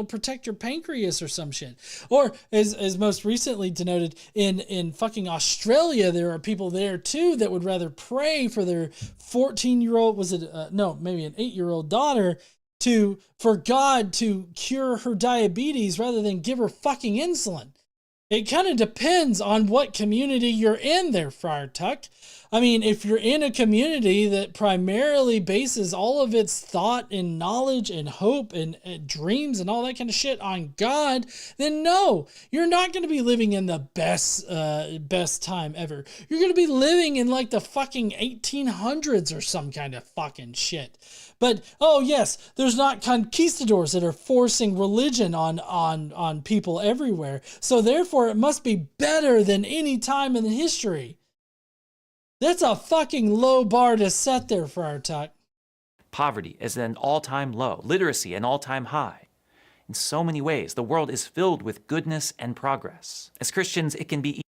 protect your pancreas or some shit. Or as most recently denoted in fucking Australia, there are people there too that would rather pray for their 14-year-old, maybe an 8-year-old daughter for God to cure her diabetes rather than give her fucking insulin. It kind of depends on what community you're in there, Friar Tuck. I mean, if you're in a community that primarily bases all of its thought and knowledge and hope and dreams and all that kind of shit on God, then no, you're not going to be living in the best time ever. You're going to be living in like the fucking 1800s or some kind of fucking shit. But, oh yes, there's not conquistadors that are forcing religion on people everywhere. So therefore, it must be better than any time in history. That's a fucking low bar to set there, Friar Tuck. Poverty is at an all-time low. Literacy an all-time high. In so many ways, the world is filled with goodness and progress. As Christians, it can be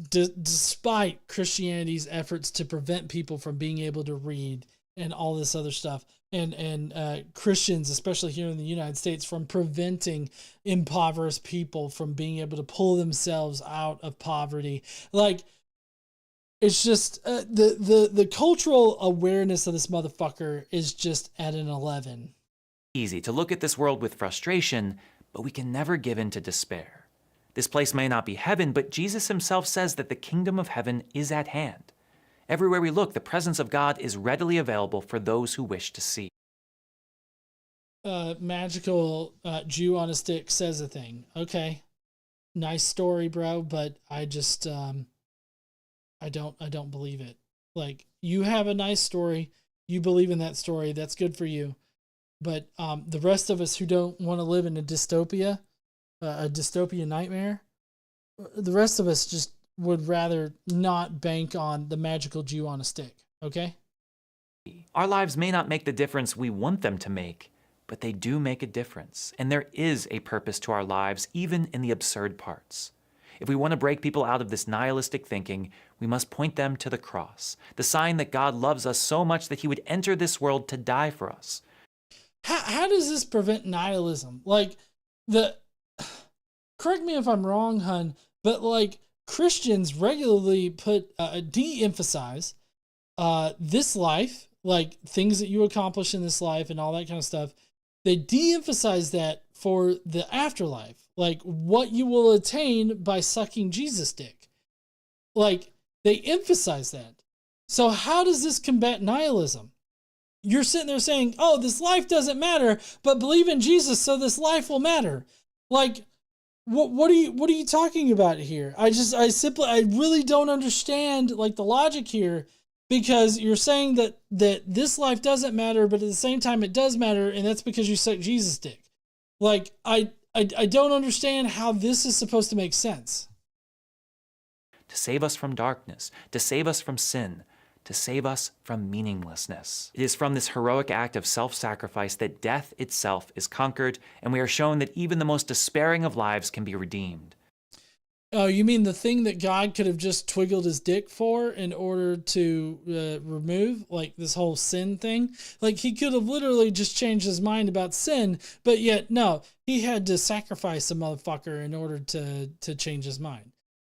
despite Christianity's efforts to prevent people from being able to read and all this other stuff, and Christians, especially here in the United States, from preventing impoverished people from being able to pull themselves out of poverty. Like, it's just the cultural awareness of this motherfucker is just at an 11. Easy to look at this world with frustration, but we can never give in to despair. This place may not be heaven, but Jesus himself says that the kingdom of heaven is at hand. Everywhere we look, the presence of God is readily available for those who wish to see. Magical Jew on a stick says a thing. Okay, nice story, bro, but I just I don't believe it. Like, you have a nice story, you believe in that story, that's good for you. But the rest of us who don't want to live in a dystopia nightmare, the rest of us just would rather not bank on the magical Jew on a stick. Okay. Our lives may not make the difference we want them to make, but they do make a difference. And there is a purpose to our lives, even in the absurd parts. If we want to break people out of this nihilistic thinking, we must point them to the cross, the sign that God loves us so much that he would enter this world to die for us. How does this prevent nihilism? Like, correct me if I'm wrong, hun, but like Christians regularly de-emphasize this life, like things that you accomplish in this life and all that kind of stuff. They de-emphasize that for the afterlife, like what you will attain by sucking Jesus' dick. Like, they emphasize that. So how does this combat nihilism? You're sitting there saying, oh, this life doesn't matter, but believe in Jesus so this life will matter. Like, what are you talking about here? I really don't understand like the logic here, because you're saying that this life doesn't matter, but at the same time it does matter, and that's because you suck Jesus' dick. Like, I don't understand how this is supposed to make sense. To save us from darkness, to save us from sin, to save us from meaninglessness. It is from this heroic act of self-sacrifice that death itself is conquered, and we are shown that even the most despairing of lives can be redeemed. Oh, you mean the thing that God could have just twiggled his dick for in order to remove, like this whole sin thing? Like, he could have literally just changed his mind about sin, but yet, no, he had to sacrifice a motherfucker in order to change his mind.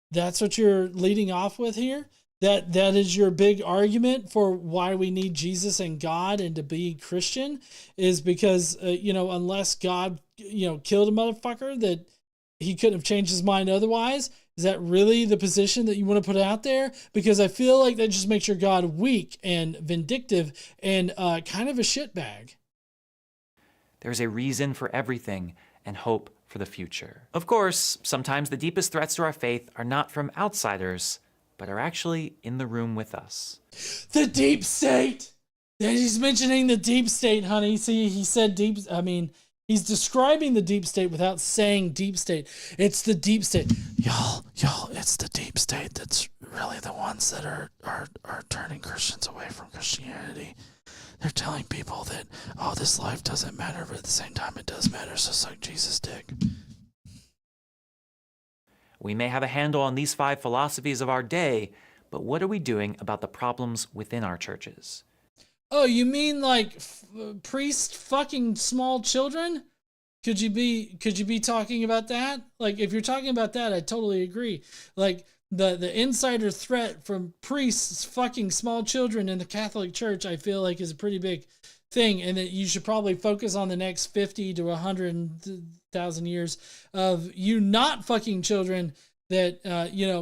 That's what you're leading off with here? That is your big argument for why we need Jesus and God and to be Christian, is because, unless God, killed a motherfucker, that he couldn't have changed his mind otherwise? Is that really the position that you want to put out there? Because I feel like that just makes your God weak and vindictive and kind of a shitbag. There's a reason for everything and hope for the future. Of course, sometimes the deepest threats to our faith are not from outsiders, but are actually in the room with us. The deep state! He's mentioning the deep state, honey. See, he said he's describing the deep state without saying deep state. It's the deep state. Y'all, it's the deep state that's really the ones that are turning Christians away from Christianity. They're telling people that, oh, this life doesn't matter, but at the same time it does matter, so suck Jesus' dick. We may have a handle on these 5 philosophies of our day, but what are we doing about the problems within our churches? Oh, you mean like priest fucking small children? Could you be talking about that? Like, if you're talking about that, I totally agree. Like, the insider threat from priests fucking small children in the Catholic Church, I feel like is a pretty big thing, and that you should probably focus on the next 50 to 100,000 years of you not fucking children that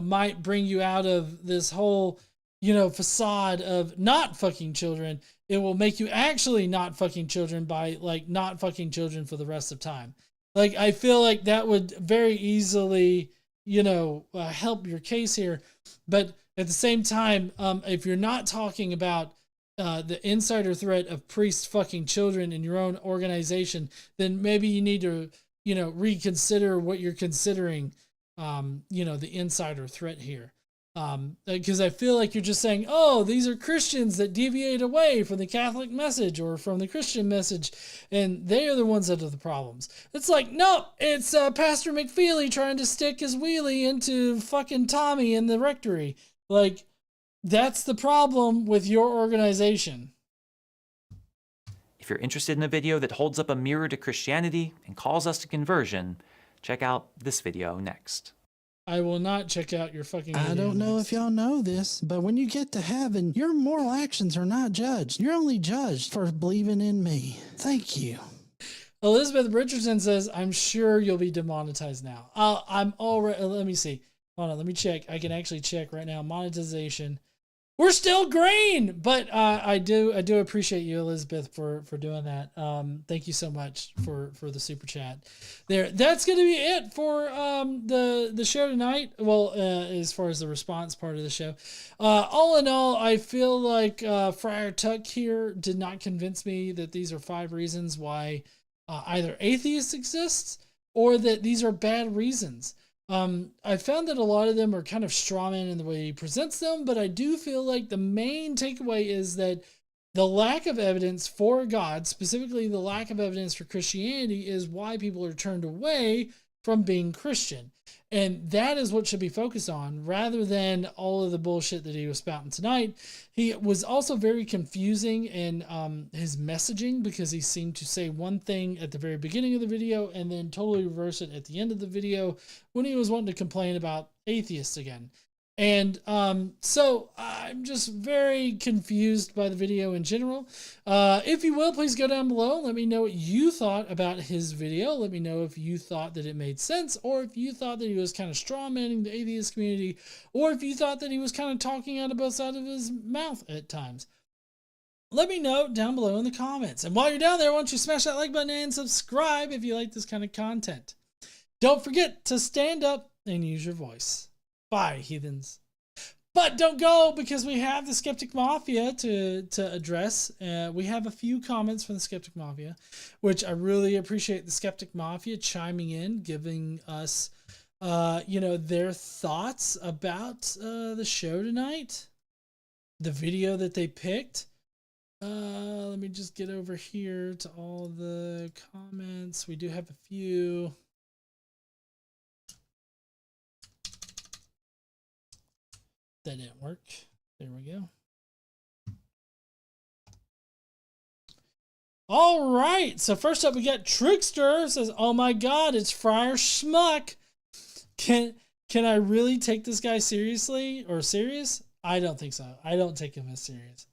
might bring you out of this whole facade of not fucking children. It will make you actually not fucking children by like not fucking children for the rest of time. Like, I feel like that would very easily help your case here. But at the same time, if you're not talking about the insider threat of priests fucking children in your own organization, then maybe you need to, reconsider what you're considering, the insider threat here. Because I feel like you're just saying, oh, these are Christians that deviate away from the Catholic message or from the Christian message, and they are the ones that are the problems. It's like, no, it's Pastor McFeely trying to stick his wheelie into fucking Tommy in the rectory. Like, that's the problem with your organization. If you're interested in a video that holds up a mirror to Christianity and calls us to conversion, check out this video next. I will not check out your fucking video. I don't know if y'all know this, but when you get to heaven, your moral actions are not judged. You're only judged for believing in me. Thank you. Elizabeth Richardson says, I'm sure you'll be demonetized now. I'm already, let me see. Hold on, let me check. I can actually check right now. Monetization. We're still green, but I do appreciate you, Elizabeth, for doing that. Thank you so much for the super chat. There, that's going to be it for the show tonight. Well, as far as the response part of the show, all in all, I feel like Friar Tuck here did not convince me that these are 5 reasons why either atheists exist or that these are bad reasons. I found that a lot of them are kind of strawman in the way he presents them, but I do feel like the main takeaway is that the lack of evidence for God, specifically the lack of evidence for Christianity, is why people are turned away from being Christian. And that is what should be focused on rather than all of the bullshit that he was spouting tonight. He was also very confusing in his messaging because he seemed to say one thing at the very beginning of the video and then totally reverse it at the end of the video when he was wanting to complain about atheists again. And so I'm just very confused by the video in general. If you will, please go down below. Let me know what you thought about his video. Let me know if you thought that it made sense, or if you thought that he was kind of strawmanning the atheist community, or if you thought that he was kind of talking out of both sides of his mouth at times. Let me know down below in the comments. And while you're down there, why don't you smash that like button and subscribe if you like this kind of content. Don't forget to stand up and use your voice. Bye, heathens. But don't go, because we have the Skeptic Mafia to address. We have a few comments from the Skeptic Mafia, which I really appreciate the Skeptic Mafia chiming in, giving us, their thoughts about the show tonight, the video that they picked. Let me just get over here to all the comments. We do have a few. That didn't work. There we go. All right. So first up, we got Trickster says, "Oh my God, it's Friar Schmuck. Can I really take this guy seriously or serious? I don't think so. I don't take him as serious.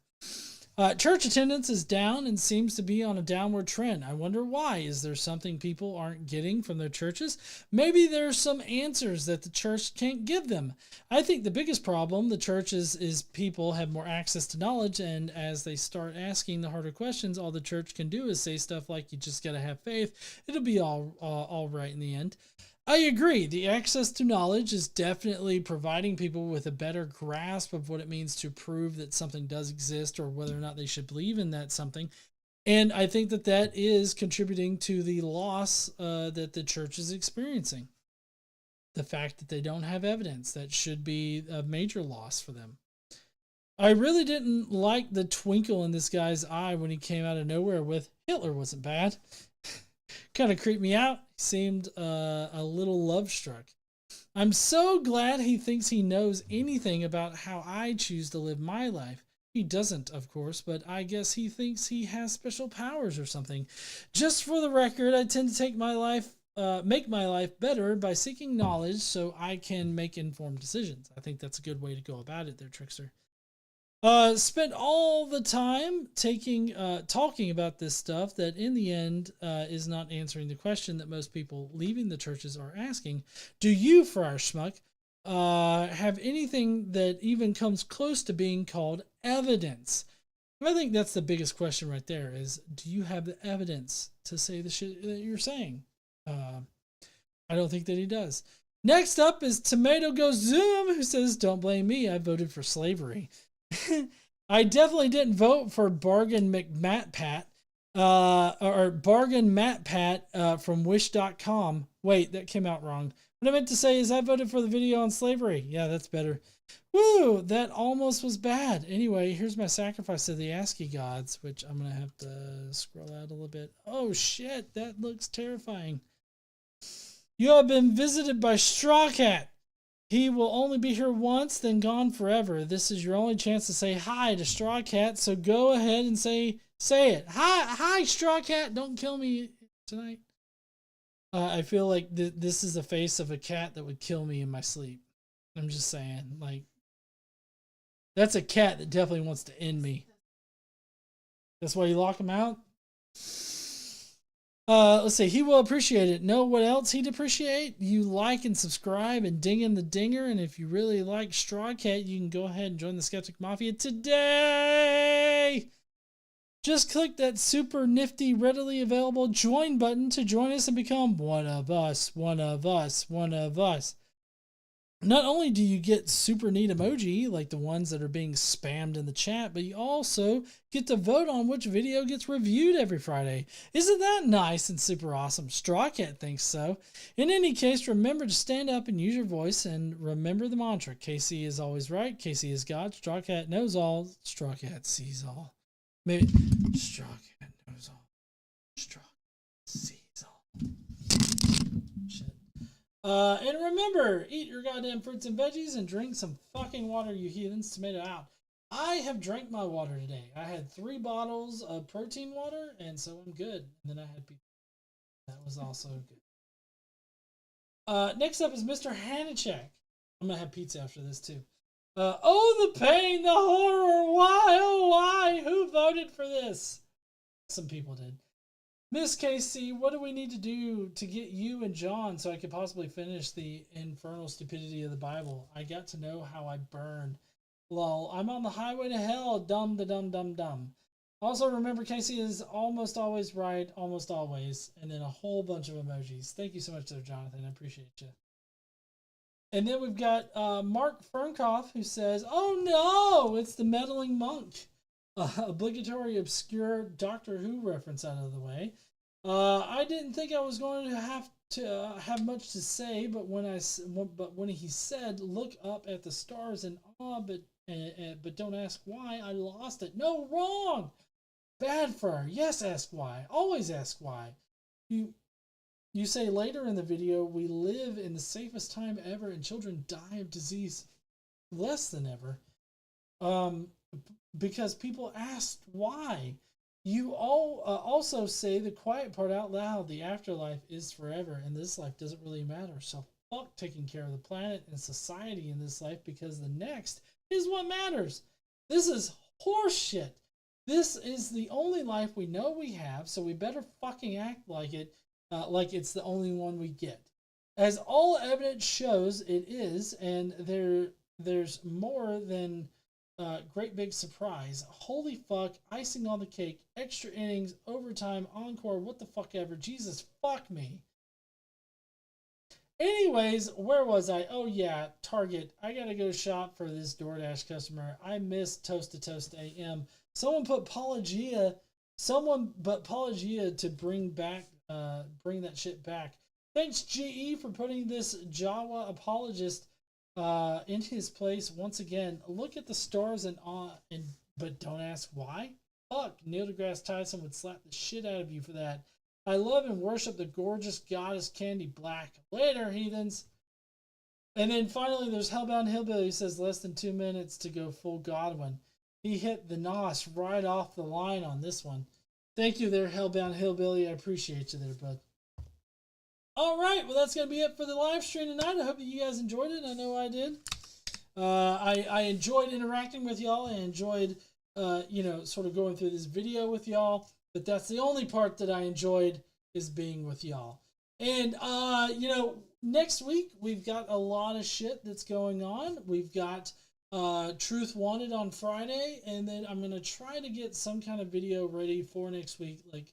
Church attendance is down and seems to be on a downward trend. I wonder why. Is there something people aren't getting from their churches? Maybe there's some answers that the church can't give them. I think the biggest problem the church is people have more access to knowledge, and as they start asking the harder questions, all the church can do is say stuff like, you just got to have faith. It'll be all right in the end. I agree. The access to knowledge is definitely providing people with a better grasp of what it means to prove that something does exist or whether or not they should believe in that something. And I think that that is contributing to the loss that the church is experiencing. The fact that they don't have evidence, that should be a major loss for them. I really didn't like the twinkle in this guy's eye when he came out of nowhere with Hitler wasn't bad. Kind of creeped me out. He seemed a little love struck. I'm so glad he thinks he knows anything about how I choose to live my life. He doesn't, of course, but I guess he thinks he has special powers or something. Just for the record, I tend to take my life, make my life better by seeking knowledge so I can make informed decisions. I think that's a good way to go about it there, Trickster. Spent all the time talking about this stuff that in the end is not answering the question that most people leaving the churches are asking. Do you, Friar Schmuck, have anything that even comes close to being called evidence? I think that's the biggest question right there is, do you have the evidence to say the shit that you're saying? I don't think that he does. Next up is Tomato Goes Zoom, who says, don't blame me, I voted for slavery. I definitely didn't vote for Bargain McMatpat, or Bargain MatPat from Wish.com. Wait, that came out wrong. What I meant to say is I voted for the video on slavery. Yeah, that's better. Woo, that almost was bad. Anyway, here's my sacrifice to the ASCII gods, which I'm going to have to scroll out a little bit. Oh shit, that looks terrifying. You have been visited by Straw Cat. He will only be here once, then gone forever. This is your only chance to say hi to Straw Cat, so go ahead and say it. Hi, Straw Cat. Don't kill me tonight. I feel like this is the face of a cat that would kill me in my sleep. I'm just saying, like, that's a cat that definitely wants to end me. That's why you lock him out? Let's see. He will appreciate it. Know what else he'd appreciate? You like and subscribe and ding in the dinger. And if you really like Straw Cat, you can go ahead and join the Skeptic Mafia today. Just click that super nifty, readily available join button to join us and become one of us, one of us, one of us. not only do you get super neat emoji like the ones that are being spammed in the chat, but you also get to vote on which video gets reviewed every Friday. Isn't that nice and super awesome? Strawcat thinks so. In any case, remember to stand up and use your voice, and remember the mantra: KC is always right, KC is God, Strawcat knows all, Strawcat sees all. Maybe Strawcat knows all, Strawcat sees all. Shit. And remember, eat your goddamn fruits and veggies and drink some fucking water, you heathens. Tomato out. I have drank my water today. I had 3 bottles of protein water, and so I'm good. And then I had pizza. That was also good. Next up is Mr. Hanachek. I'm going to have pizza after this, too. Oh, the pain, the horror. Why? Oh, why? Who voted for this? Some people did. Miss Casey, what do we need to do to get you and John so I could possibly finish the infernal stupidity of the Bible? I got to know how I burned. Lol, I'm on the highway to hell. Dumb, da dum, dum, dum. Also, remember, Casey is almost always right, almost always. And then a whole bunch of emojis. Thank you so much there, Jonathan. I appreciate you. And then we've got Mark Fernkoff, who says, oh no, it's the meddling monk. Obligatory obscure Doctor Who reference out of the way. I didn't think I was going to have much to say, but when he said, "Look up at the stars in awe, but don't ask why," I lost it. No, wrong. Bad Friar. Yes, ask why. Always ask why. You say later in the video, we live in the safest time ever, and children die of disease less than ever. Because people asked why. You all also say the quiet part out loud. The afterlife is forever, and this life doesn't really matter. So fuck taking care of the planet and society in this life, because the next is what matters. This is horseshit. This is the only life we know we have, so we better fucking act like it's the only one we get. As all evidence shows, it is, and there's more than great big surprise. Holy fuck, icing on the cake, extra innings, overtime, encore, what the fuck ever. Jesus, fuck me. Anyways, where was I? Oh yeah, Target. I gotta go shop for this DoorDash customer. I miss Toast to Toast AM. Someone but Pelagia to bring that shit back. Thanks, GE, for putting this Jawa apologist in his place once again. Look at the stars but don't ask why. Fuck, Neil deGrasse Tyson would slap the shit out of you for that. I love and worship the gorgeous goddess Candy Black. Later, heathens. And then finally, there's Hellbound Hillbilly, who says less than 2 minutes to go full Godwin. He hit the nos right off the line on this one. Thank you there, Hellbound Hillbilly. I appreciate you there, bud. All right, well, that's going to be it for the live stream tonight. I hope that you guys enjoyed it. I know I did. I enjoyed interacting with y'all. I enjoyed, sort of going through this video with y'all. But that's the only part that I enjoyed, is being with y'all. And, next week, we've got a lot of shit that's going on. We've got Truth Wanted on Friday. And then I'm going to try to get some kind of video ready for next week, like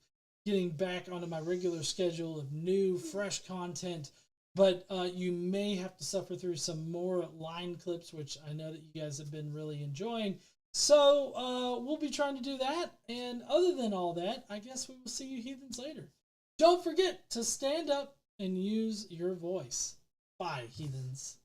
getting back onto my regular schedule of new, fresh content. But you may have to suffer through some more line clips, which I know that you guys have been really enjoying. So we'll be trying to do that. And other than all that, I guess we will see you heathens later. Don't forget to stand up and use your voice. Bye, heathens.